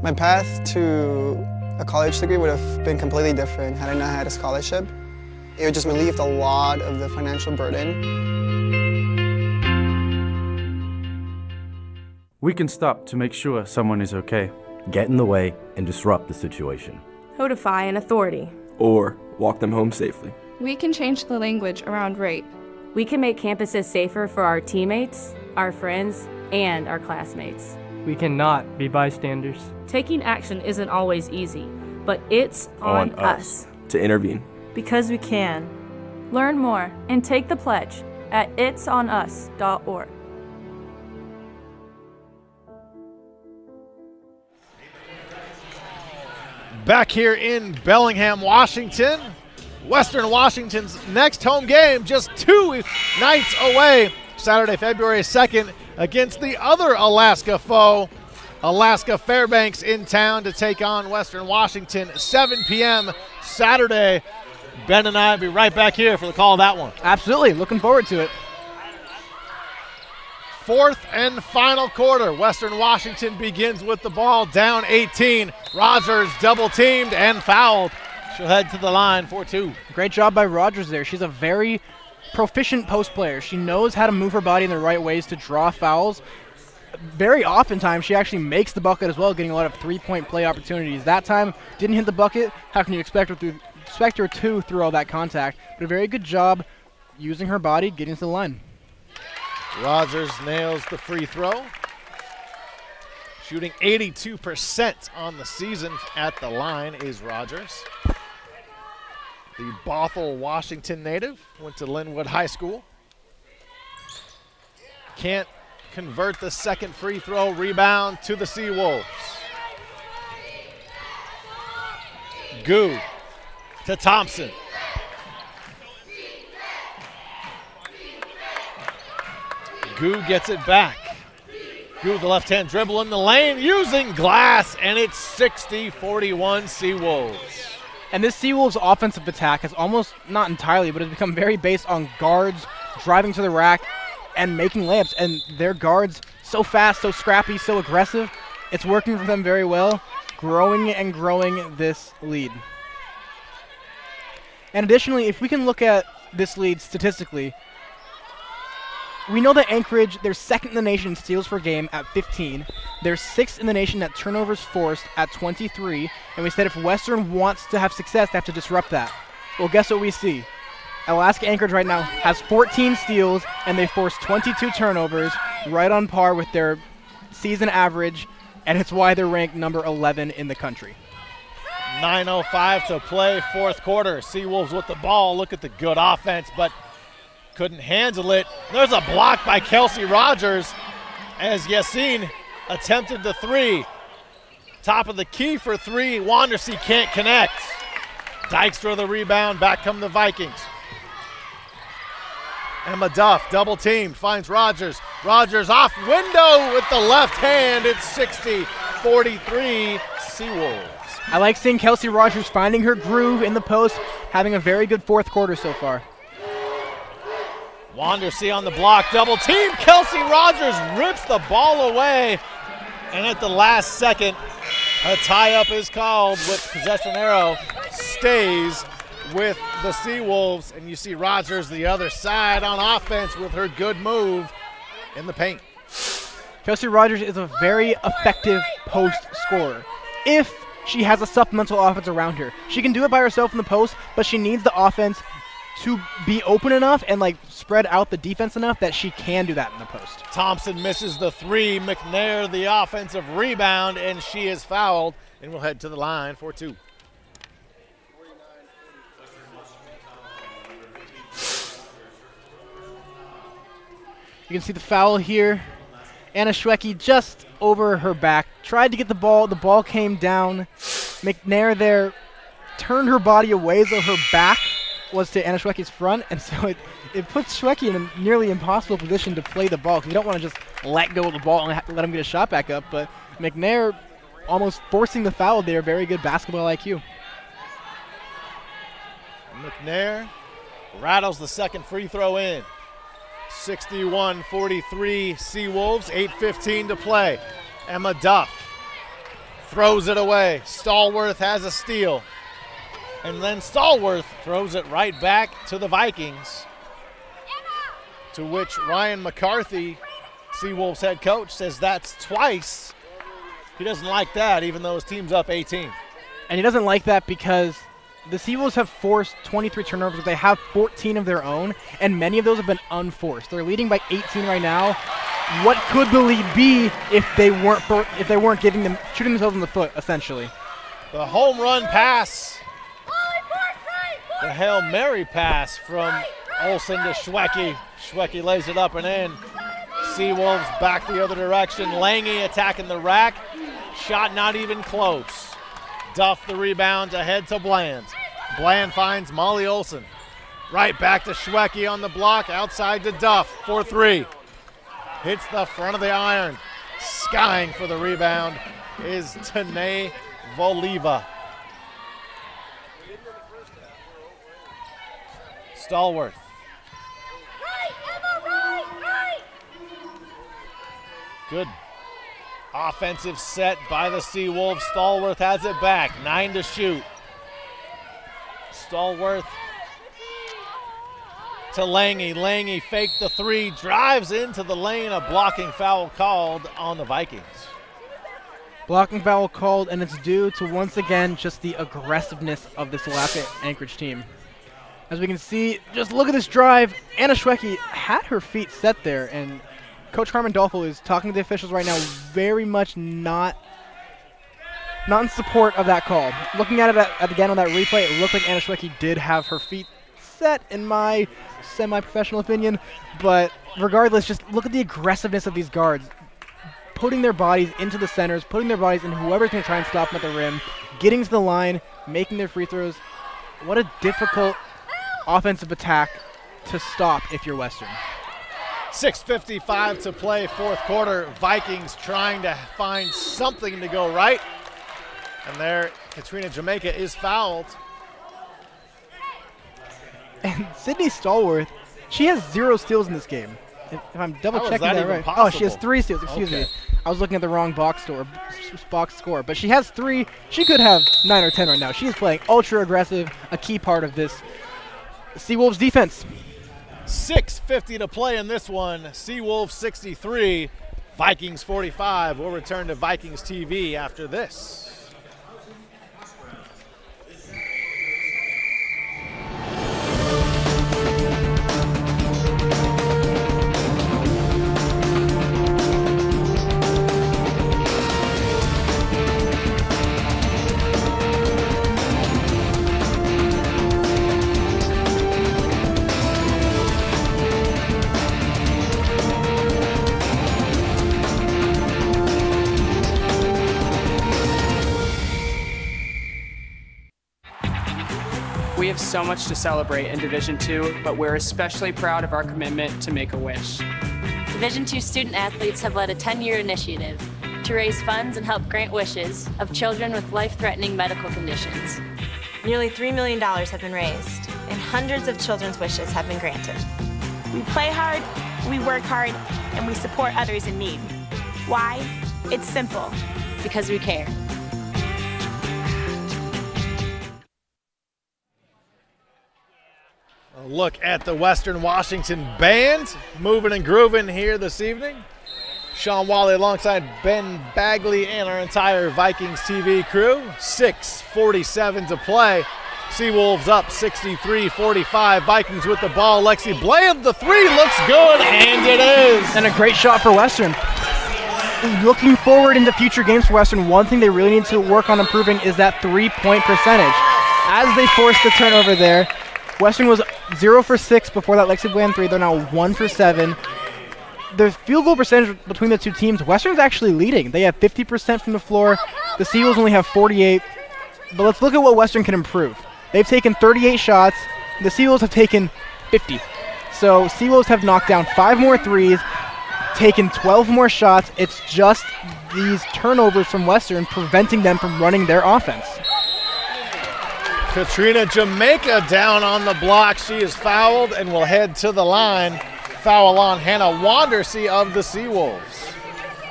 My path to a college degree would have been completely different had I not had a scholarship. It would just relieve a lot of the financial burden. We can stop to make sure someone is okay. Get in the way and disrupt the situation. Codify an authority. Or walk them home safely. We can change the language around rape. We can make campuses safer for our teammates, our friends, and our classmates. We cannot be bystanders. Taking action isn't always easy, but it's on us to intervene. Because we can. Learn more and take the pledge at itsonus.org. Back here in Bellingham, Washington. Western Washington's next home game just 2 nights away, Saturday, February 2nd, against the other Alaska foe, Alaska Fairbanks, in town to take on Western Washington, 7 p.m. Saturday. Ben and I will be right back here for the call of that one. Absolutely, looking forward to it. Fourth and final quarter. Western Washington begins with the ball down 18. Rogers double teamed and fouled. She'll head to the line for 2. Great job by Rogers there. She's a very proficient post player. She knows how to move her body in the right ways to draw fouls. Very oftentimes she actually makes the bucket as well, getting a lot of three-point play opportunities. That time didn't hit the bucket. How can you expect her to through all that contact? But a very good job using her body, getting to the line. Rogers nails the free throw. Shooting 82% on the season at the line is Rogers. the Bothell, Washington native, went to Linwood High School. Can't convert the second free throw. Rebound to the Seawolves. Gu to Thompson. Gu gets it back. Gu, the left-hand dribble in the lane, using glass, and it's 60-41 Seawolves. And this Seawolves offensive attack has almost, not entirely, but has become very based on guards driving to the rack and making layups. And their guards, so fast, so scrappy, so aggressive, it's working for them very well, growing and growing this lead. And additionally, if we can look at this lead statistically, we know that Anchorage, they're second in the nation in steals per game at 15. They're sixth in the nation at turnovers forced at 23. And we said if Western wants to have success, they have to disrupt that. Well, guess what we see? Alaska Anchorage right now has 14 steals, and they forced 22 turnovers, right on par with their season average, and it's why they're ranked number 11 in the country. 9:05 to play, fourth quarter. Seawolves with the ball. Look at the good offense, but couldn't handle it. There's a block by Kelsey Rogers as Yassine attempted the three. Top of the key for three. Wandersea can't connect. Dykstra the rebound. Back come the Vikings. Emma Duff double teamed, finds Rogers. Rogers off window with the left hand. It's 60-43 Seawolves. I like seeing Kelsey Rogers finding her groove in the post, having a very good fourth quarter so far. Wandersea on the block, double team. Kelsey Rogers rips the ball away. And at the last second, a tie-up is called with possession arrow. Stays with the Seawolves. And you see Rogers the other side on offense with her good move in the paint. Kelsey Rogers is a very effective post scorer. If she has a supplemental offense around her. She can do it by herself in the post, but she needs the offense to be open enough and like spread out the defense enough that she can do that in the post. Thompson misses the three. McNair the offensive rebound, and she is fouled, and we'll head to the line for two. You can see the foul here. Anna Schwecke just over her back. Tried to get the ball came down. McNair there turned her body away so her back was to Anna Schwecke's front, and so it puts Schwecke in a nearly impossible position to play the ball because you don't want to just let go of the ball and let him get a shot back up, but McNair almost forcing the foul there. Very good basketball IQ. McNair rattles the second free throw in. 61-43 Seawolves, 8:15 to play. Emma Duff throws it away. Stallworth has a steal. And then Stallworth throws it right back to the Vikings, to which Ryan McCarthy, Seawolves head coach, says that's twice. He doesn't like that, even though his team's up 18. And he doesn't like that because the Seawolves have forced 23 turnovers, but they have 14 of their own, and many of those have been unforced. They're leading by 18 right now. What could the lead be if they weren't shooting themselves in the foot, essentially? The home run pass. The Hail Mary pass from Olsen to Schwecke. Schwecke lays it up and in. Seawolves back the other direction. Lange attacking the rack. Shot not even close. Duff the rebound ahead to Bland. Bland finds Molly Olsen. Right back to Schwecke on the block. Outside to Duff for three. Hits the front of the iron. Skying for the rebound is Tanae Voliva. Stallworth. Good offensive set by the Seawolves. Stallworth has it back. 9 to shoot. Stallworth to Lange. Lange faked the three, drives into the lane. A blocking foul called on the Vikings. Blocking foul called, and it's due to, once again, just the aggressiveness of this Alaska Anchorage team. As we can see, just look at this drive. Anna Schwecke had her feet set there, and Coach Carmen Dolfo is talking to the officials right now, very much not not in support of that call. Looking at it again on that replay, it looked like Anna Schwecki did have her feet set, in my semi-professional opinion. But regardless, just look at the aggressiveness of these guards. Putting their bodies into the centers, putting their bodies in whoever's going to try and stop them at the rim, getting to the line, making their free throws. What a difficult offensive attack to stop if you're Western. 6:55 to play, fourth quarter. Vikings trying to find something to go right. And there, Katrina Jamaica is fouled. And Sydney Stallworth, she has 0 steals in this game. If I'm double checking that right. Possible? Oh, she has 3 steals, excuse me. I was looking at the wrong box score. But she has 3. She could have 9 or 10 right now. She is playing ultra aggressive, a key part of this Seawolves defense. 6:50 to play in this one. Seawolves 63, Vikings 45. We'll return to Vikings TV after this. We have so much to celebrate in Division II, but we're especially proud of our commitment to Make-A-Wish. Division II student athletes have led a 10-year initiative to raise funds and help grant wishes of children with life-threatening medical conditions. Nearly $3 million have been raised, and hundreds of children's wishes have been granted. We play hard, we work hard, and we support others in need. Why? It's simple. Because we care. A look at the Western Washington band moving and grooving here this evening. Sean Wally alongside Ben Bagley and our entire Vikings TV crew. 6:47 to play. Seawolves up 63-45. Vikings with the ball. Lexi Bland, the 3 looks good, and it is. And a great shot for Western. Looking forward into future games for Western, one thing they really need to work on improving is that 3-point percentage. As they forced the turnover there, Western was 0 for 6 before that Lexi Bland 3. They're now 1 for 7. The field goal percentage between the two teams, Western's actually leading. They have 50% from the floor. The Seawolves only have 48. But let's look at what Western can improve. They've taken 38 shots. The Seawolves have taken 50. So Seawolves have knocked down 5 more threes, taken 12 more shots. It's just these turnovers from Western preventing them from running their offense. Katrina Jamaica down on the block. She is fouled and will head to the line. Foul on Hannah Wandersee of the Seawolves.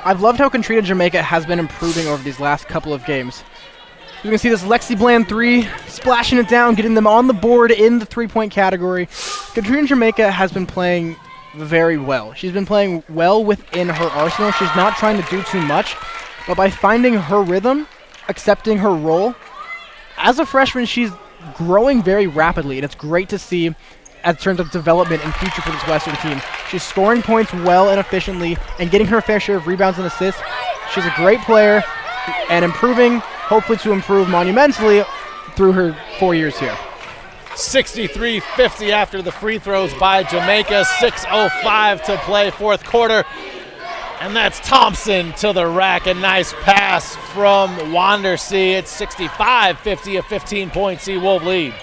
I've loved how Katrina Jamaica has been improving over these last couple of games. You can see this Lexi Bland 3, splashing it down, getting them on the board in the 3-point category. Katrina Jamaica has been playing very well. She's been playing well within her arsenal. She's not trying to do too much, but by finding her rhythm, accepting her role, as a freshman, she's growing very rapidly, and it's great to see in terms of development and future for this Western team. She's scoring points well and efficiently and getting her fair share of rebounds and assists. She's a great player and improving, hopefully to improve monumentally through her 4 years here. 63-50 after the free throws by Jamaica. 6:05 to play, fourth quarter. And that's Thompson to the rack. A nice pass from Wandersee. It's 65-50, a 15-point Seawolf lead.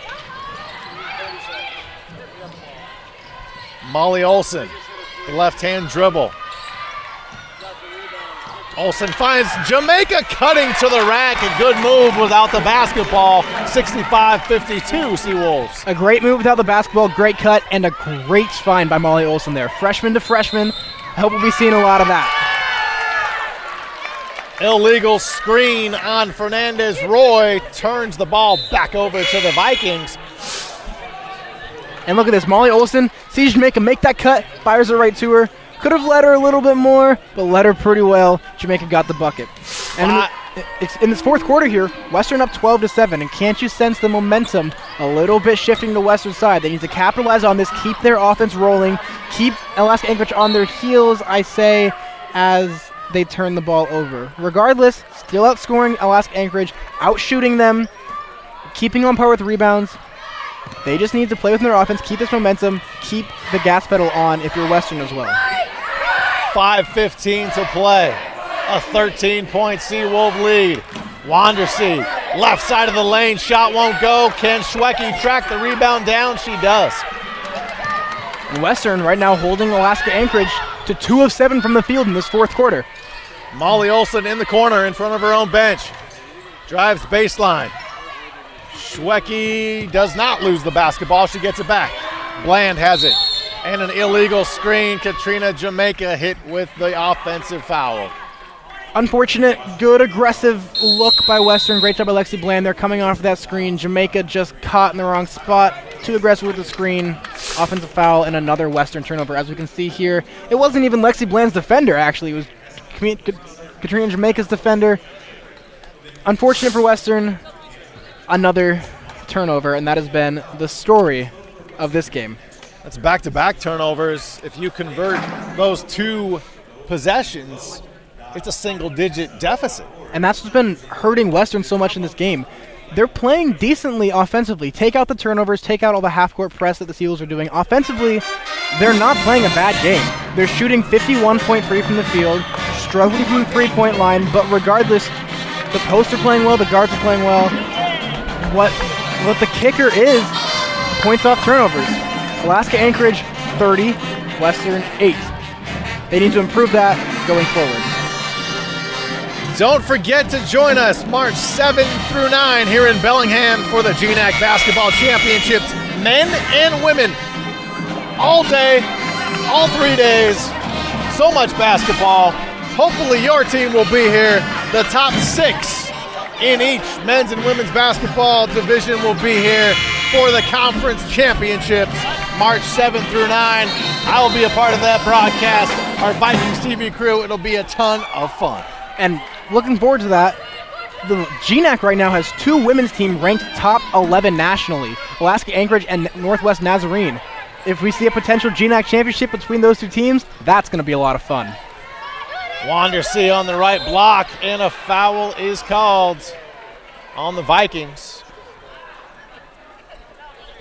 Molly Olsen, the left-hand dribble. Olsen finds Jamaica cutting to the rack. A good move without the basketball. 65-52 Seawolves. A great move without the basketball, great cut, and a great find by Molly Olsen there. Freshman to freshman. I hope we'll be seeing a lot of that. Illegal screen on Fernandez. Roy turns the ball back over to the Vikings. And look at this, Molly Olsen sees Jamaica make that cut, fires it right to her. Could have led her a little bit more, but led her pretty well. Jamaica got the bucket. And in this fourth quarter here, Western up 12-7, and can't you sense the momentum a little bit shifting to Western side? They need to capitalize on this, keep their offense rolling, keep Alaska Anchorage on their heels, I say, as they turn the ball over. Regardless, still outscoring Alaska Anchorage, outshooting them, keeping on par with rebounds. They just need to play within their offense, keep this momentum, keep the gas pedal on if you're Western as well. 5:15 to play. A 13-point Seawolf lead. Wandersee, left side of the lane, shot won't go. Can Schwecke track the rebound down? She does. Western right now holding Alaska Anchorage to 2 of 7 from the field in this fourth quarter. Molly Olson in the corner in front of her own bench. Drives baseline. Schwecke does not lose the basketball. She gets it back. Bland has it. And an illegal screen. Katrina Jamaica hit with the offensive foul. Unfortunate, good aggressive look by Western. Great job by Lexi Bland. They're coming off of that screen. Jamaica just caught in the wrong spot. Too aggressive with the screen. Offensive foul and another Western turnover. As we can see here, it wasn't even Lexi Bland's defender, actually. It was Katrina Jamaica's defender. Unfortunate for Western. Another turnover, and that has been the story of this game. That's back-to-back turnovers. If you convert those 2 possessions, it's a single-digit deficit. And that's what's been hurting Western so much in this game. They're playing decently offensively. Take out the turnovers, take out all the half-court press that the Seals are doing. Offensively, they're not playing a bad game. They're shooting 51.3 from the field, struggling from the three-point line, but regardless, the posts are playing well, the guards are playing well. What the kicker is, points off turnovers. Alaska Anchorage, 30, Western, 8. They need to improve that going forward. Don't forget to join us March 7 through 9 here in Bellingham for the GNAC Basketball Championships, men and women. All day, all 3 days, so much basketball. Hopefully your team will be here. The top 6 in each men's and women's basketball division will be here for the conference championships, March 7 through 9. I will be a part of that broadcast. Our Vikings TV crew, it'll be a ton of fun. And looking forward to that. The GNAC right now has 2 women's teams ranked top 11 nationally, Alaska Anchorage and Northwest Nazarene. If we see a potential GNAC championship between those 2 teams, that's going to be a lot of fun. Wandersee on the right block, and a foul is called on the Vikings.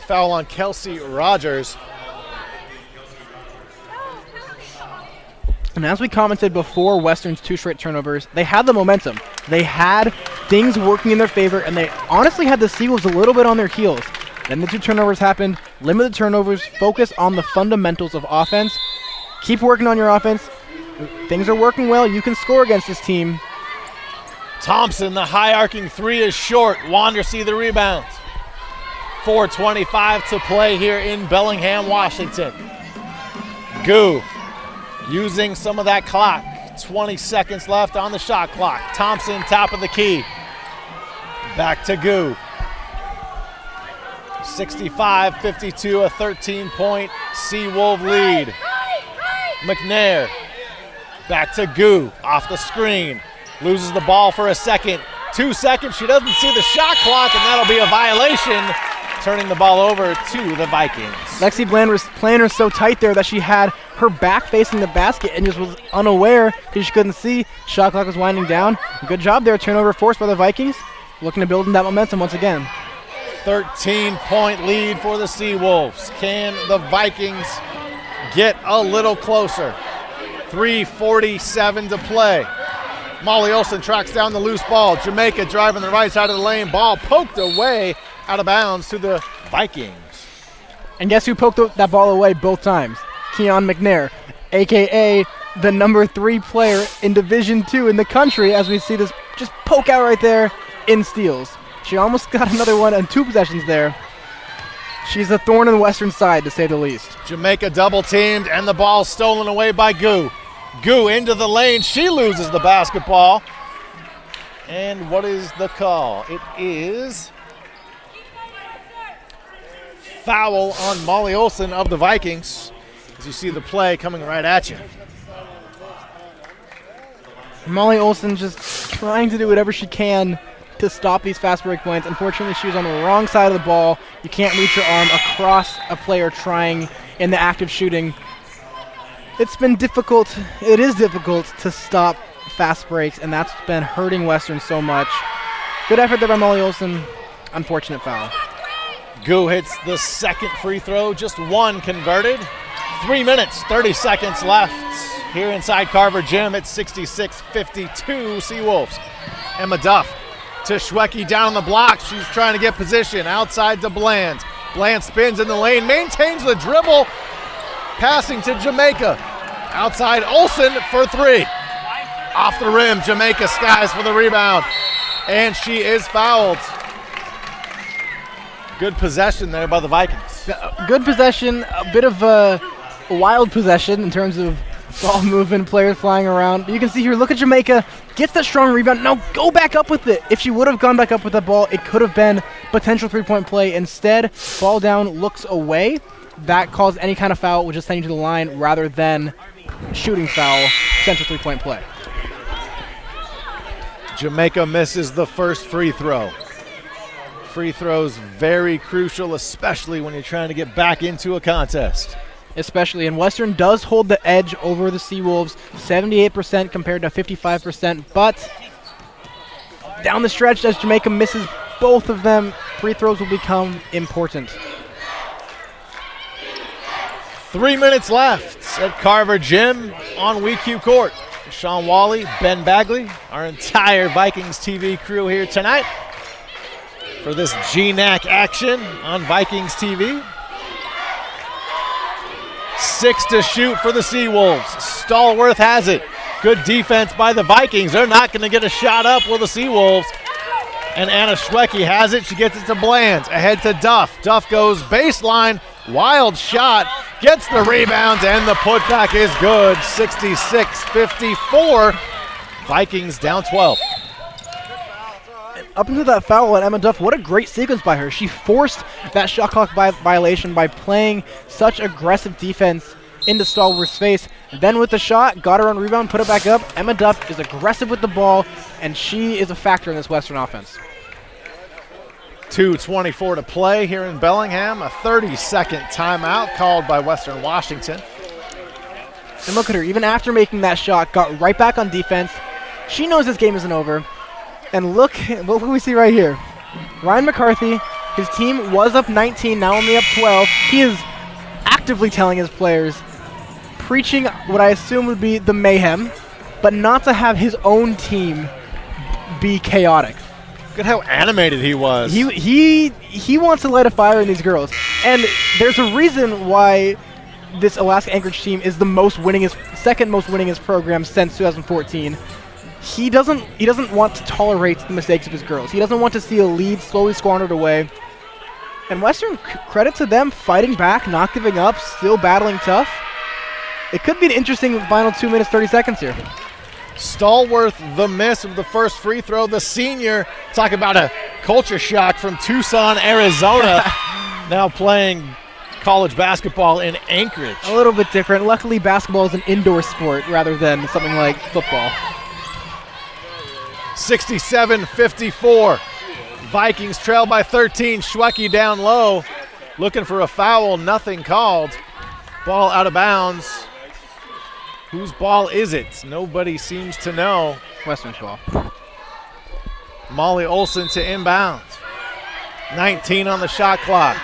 Foul on Kelsey Rogers. And as we commented before Western's 2 straight turnovers, they had the momentum. They had things working in their favor, and they honestly had the Seawolves a little bit on their heels. Then the 2 turnovers happened. Limit the turnovers. Focus on the fundamentals of offense. Keep working on your offense. Things are working well. You can score against this team. Thompson, the high arcing 3 is short. Wandersee the rebounds. 4:25 to play here in Bellingham, Washington. Goo using some of that clock. 20 seconds left on the shot clock. Thompson, top of the key. Back to Goo. 65-52, a 13-point Seawolf lead. McNair. Back to Goo, off the screen. Loses the ball for a second. 2 seconds, she doesn't see the shot clock, and that'll be a violation. Turning the ball over to the Vikings. Lexi Bland was playing her so tight there that she had her back facing the basket and just was unaware because she couldn't see. Shot clock was winding down. Good job there, turnover forced by the Vikings. Looking to build in that momentum once again. 13-point lead for the Seawolves. Can the Vikings get a little closer? 3:47 to play. Molly Olson tracks down the loose ball. Jamaica driving the right side of the lane. Ball poked away out of bounds to the Vikings. And guess who poked that ball away both times? Keon McNair, a.k.a. the number 3 player in Division II in the country, as we see this just poke out right there in steals. She almost got another one and 2 possessions there. She's a thorn in the Western side, to say the least. Jamaica double teamed, and the ball stolen away by Goo. Goo into the lane. She loses the basketball. And what is the call? It is foul on Molly Olson of the Vikings. As you see the play coming right at you. Molly Olson just trying to do whatever she can to stop these fast break points. Unfortunately, she was on the wrong side of the ball. You can't reach your arm across a player trying in the act of shooting. It's been difficult. It is difficult to stop fast breaks, and that's been hurting Western so much. Good effort there by Molly Olson. Unfortunate foul. Gu hits the second free throw, just one converted. 3 minutes, 30 seconds left here inside Carver Gym at 66-52 Seawolves. Emma Duff to Schwecke down on the block. She's trying to get position outside to Bland. Bland spins in the lane, maintains the dribble, passing to Jamaica. Outside Olsen for three. Off the rim, Jamaica skies for the rebound, and she is fouled. Good possession there by the Vikings. Good possession, a bit of a wild possession in terms of ball movement, players flying around. You can see here, look at Jamaica, gets that strong rebound. Now go back up with it. If she would have gone back up with that ball, it could have been potential three-point play. Instead, ball down, looks away. That caused any kind of foul, will just send you to the line rather than shooting foul, potential three-point play. Jamaica misses the first free throw. Free throws very crucial, especially when you're trying to get back into a contest. Especially, and Western does hold the edge over the Seawolves, 78% compared to 55%, but down the stretch as Jamaica misses both of them, free throws will become important. 3 minutes left at Carver Gym on WECU Court. Sean Wally, Ben Bagley, our entire Vikings TV crew here tonight for this GNAC action on Vikings TV. 6 to shoot for the Seawolves. Stallworth has it. Good defense by the Vikings. They're not going to get a shot up with the Seawolves. And Anna Schwecke has it. She gets it to Bland. Ahead to Duff. Duff goes baseline. Wild shot. Gets the rebound, and the putback is good. 66-54. Vikings down 12. Up into that foul on Emma Duff, what a great sequence by her. She forced that shot clock violation by playing such aggressive defense into Stallworth's face. Then with the shot, got her on rebound, put it back up. Emma Duff is aggressive with the ball, and she is a factor in this Western offense. 2:24 to play here in Bellingham. A 30-second timeout called by Western Washington. And look at her, even after making that shot, got right back on defense. She knows this game isn't over. And look what we see right here. Ryan McCarthy, his team was up 19, now only up 12. He is actively telling his players, preaching what I assume would be the mayhem, but not to have his own team be chaotic. Look at how animated he was. He wants to light a fire in these girls. And there's a reason why this Alaska Anchorage team is the second most winningest program since 2014. He doesn't want to tolerate the mistakes of his girls. He doesn't want to see a lead slowly squandered away. And Western, credit to them, fighting back, not giving up, still battling tough. It could be an interesting final 2 minutes, 30 seconds here. Stallworth, the miss of the first free throw. The senior, talk about a culture shock from Tucson, Arizona, now playing college basketball in Anchorage. A little bit different. Luckily, basketball is an indoor sport rather than something like football. 67-54. Vikings trail by 13. Schwecke down low. Looking for a foul. Nothing called. Ball out of bounds. Whose ball is it? Nobody seems to know. Western's ball. Molly Olson to inbound. 19 on the shot clock.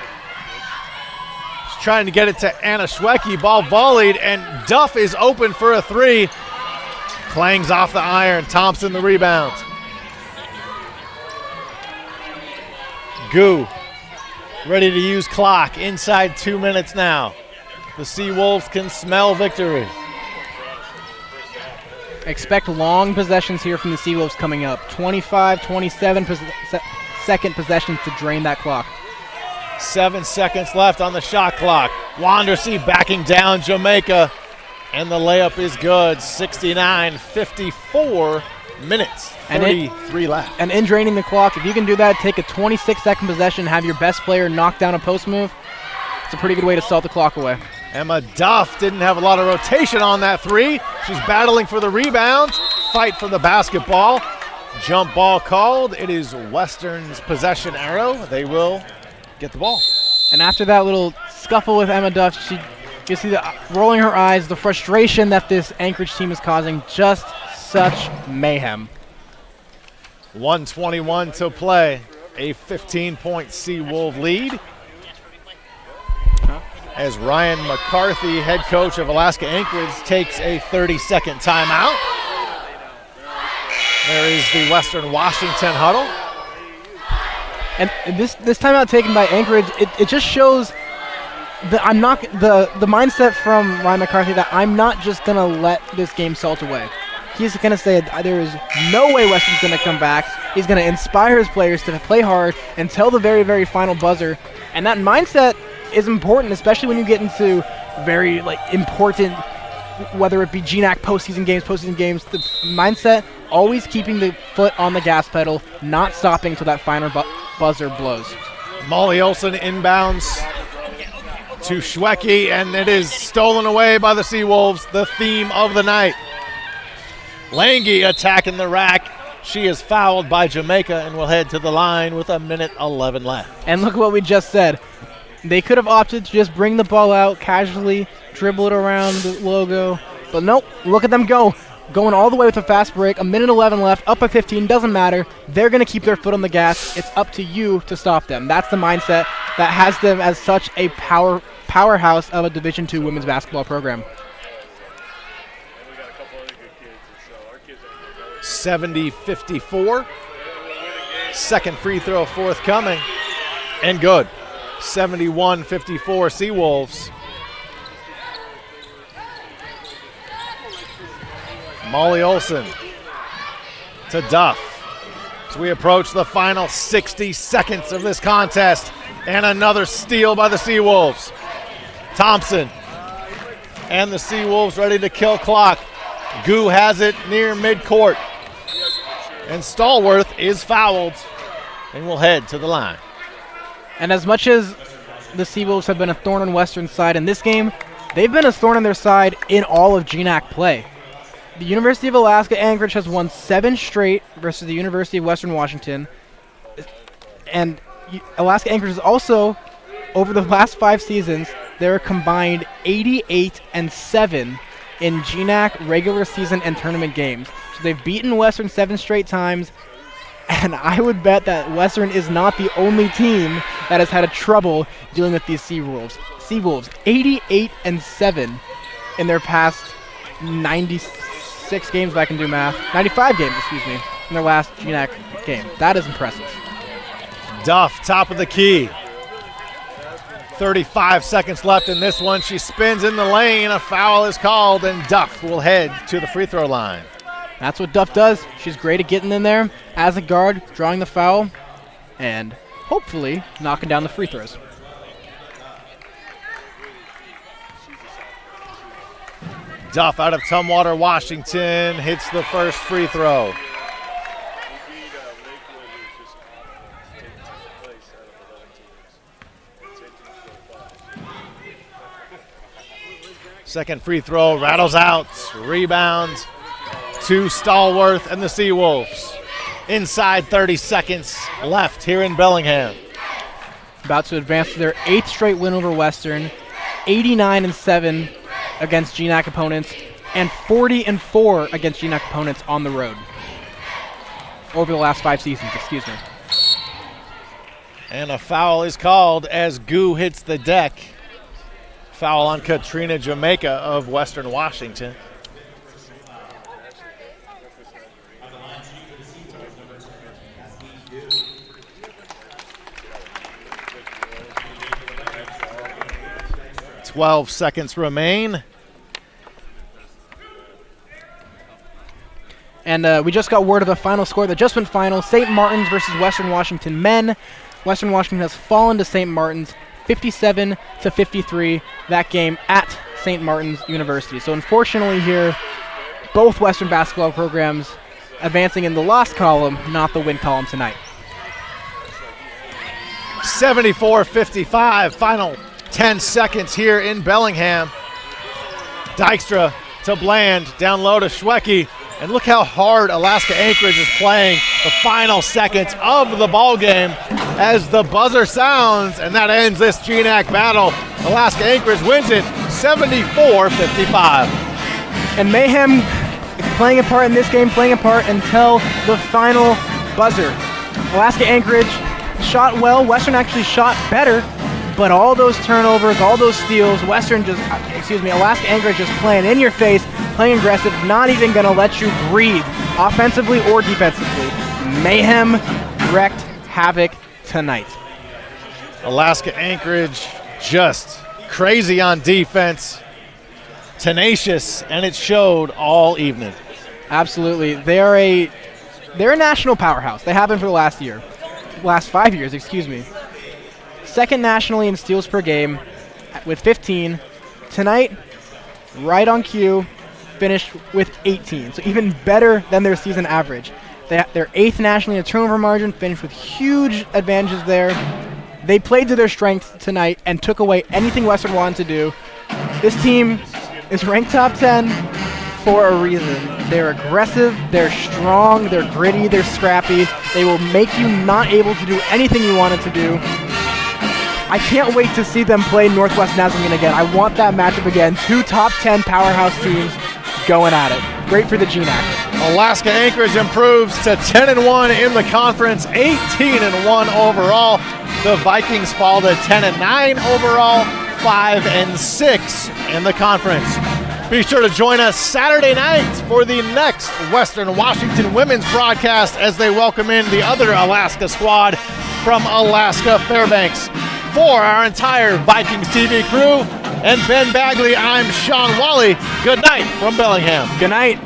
She's trying to get it to Anna Schwecke. Ball volleyed, and Duff is open for a three. Clangs off the iron. Thompson the rebound. Gu ready to use clock. Inside 2 minutes now. The Seawolves can smell victory. Expect long possessions here from the Seawolves coming up. 25, 27 second possessions to drain that clock. 7 seconds left on the shot clock. Wandersea backing down Jamaica. And the layup is good. 69-54 minutes. 33 left. And in draining the clock, if you can do that, take a 26-second possession, have your best player knock down a post move. It's a pretty good way to salt the clock away. Emma Duff didn't have a lot of rotation on that three. She's battling for the rebound. Fight for the basketball. Jump ball called. It is Western's possession arrow. They will get the ball. And after that little scuffle with Emma Duff, you see the rolling her eyes, the frustration that this Anchorage team is causing, just such mayhem. 1:21 to play. A 15-point Seawolf lead. As Ryan McCarthy, head coach of Alaska Anchorage, takes a 30-second timeout. There is the Western Washington huddle. And this timeout taken by Anchorage, it just shows that I'm not the mindset from Ryan McCarthy that I'm not just gonna let this game salt away. He's gonna say there is no way Western's gonna come back. He's gonna inspire his players to play hard until the very, very final buzzer. And that mindset is important, especially when you get into very important, whether it be GNAC postseason games. The mindset, always keeping the foot on the gas pedal, not stopping until that final buzzer blows. Molly Olsen inbounds to Schwecke, and it is stolen away by the Seawolves, the theme of the night. Lange attacking the rack. She is fouled by Jamaica and will head to the line with 1:11 left. And look what we just said. They could have opted to just bring the ball out casually, dribble it around the logo, but nope, look at them go. Going all the way with a fast break, 1:11 left, up by 15, doesn't matter. They're going to keep their foot on the gas. It's up to you to stop them. That's the mindset that has them as such a powerhouse of a Division II women's basketball program. 70-54. Second free throw forthcoming, and good. 71-54 Seawolves. Molly Olsen to Duff. As we approach the final 60 seconds of this contest, and another steal by the Seawolves. Thompson and the Seawolves ready to kill clock. Gu has it near midcourt. And Stallworth is fouled and will head to the line. And as much as the Seawolves have been a thorn on Western's side in this game, they've been a thorn on their side in all of GNAC play. The University of Alaska Anchorage has won 7 straight versus the University of Western Washington. And Alaska Anchorage is also, over the last 5 seasons, they're combined 88-7 in GNAC regular season and tournament games. So they've beaten Western 7 straight times, and I would bet that Western is not the only team that has had a trouble dealing with these Seawolves. Seawolves, 88-7 in their past 96 games, if I can do math. 95 games, excuse me, in their last GNAC game. That is impressive. Duff, top of the key. 35 seconds left in this one. She spins in the lane. A foul is called, and Duff will head to the free throw line. That's what Duff does. She's great at getting in there as a guard, drawing the foul, and hopefully knocking down the free throws. Duff out of Tumwater, Washington, hits the first free throw. Second free throw rattles out, rebounds to Stallworth and the Seawolves. Inside 30 seconds left here in Bellingham. About to advance to their 8th straight win over Western, 89-7 against GNAC opponents, and 40-4 against GNAC opponents on the road. Over the last 5 seasons, excuse me. And a foul is called as Gu hits the deck. Foul on Katrina Jamaica of Western Washington. "12 seconds remain." And we just got word of a final score that just went final. St. Martin's versus Western Washington men. Western Washington has fallen to St. Martin's 57-53, that game at St. Martin's University. So unfortunately here, both Western basketball programs advancing in the loss column, not the win column tonight. 74-55, final 10 seconds here in Bellingham. Dykstra to Bland, down low to Schwecke. And look how hard Alaska Anchorage is playing the final seconds of the ball game as the buzzer sounds, and that ends this GNAC battle. Alaska Anchorage wins it 74-55. And mayhem playing a part in this game, playing a part until the final buzzer. Alaska Anchorage shot well. Western actually shot better, but all those turnovers, all those steals, Alaska Anchorage just playing in your face, playing aggressive, not even going to let you breathe, offensively or defensively. Mayhem wreaked havoc tonight. Alaska Anchorage just crazy on defense, tenacious, and it showed all evening. Absolutely. They're a national powerhouse. They have been for the last 5 years, excuse me. Second nationally in steals per game with 15. Tonight, right on cue, finished with 18. So even better than their season average. They're 8th nationally in turnover margin, finished with huge advantages there. They played to their strengths tonight and took away anything Western wanted to do. This team is ranked top 10 for a reason. They're aggressive, they're strong, they're gritty, they're scrappy. They will make you not able to do anything you wanted to do. I can't wait to see them play Northwest Nazarene again. I want that matchup again. 2 top 10 powerhouse teams going at it. Great for the GNAC. Alaska Anchorage improves to 10-1 in the conference, 18-1 overall. The Vikings fall to 10-9 overall, 5-6 in the conference. Be sure to join us Saturday night for the next Western Washington women's broadcast as they welcome in the other Alaska squad from Alaska Fairbanks. For our entire Vikings TV crew and Ben Bagley, I'm Sean Wally. Good night from Bellingham. Good night.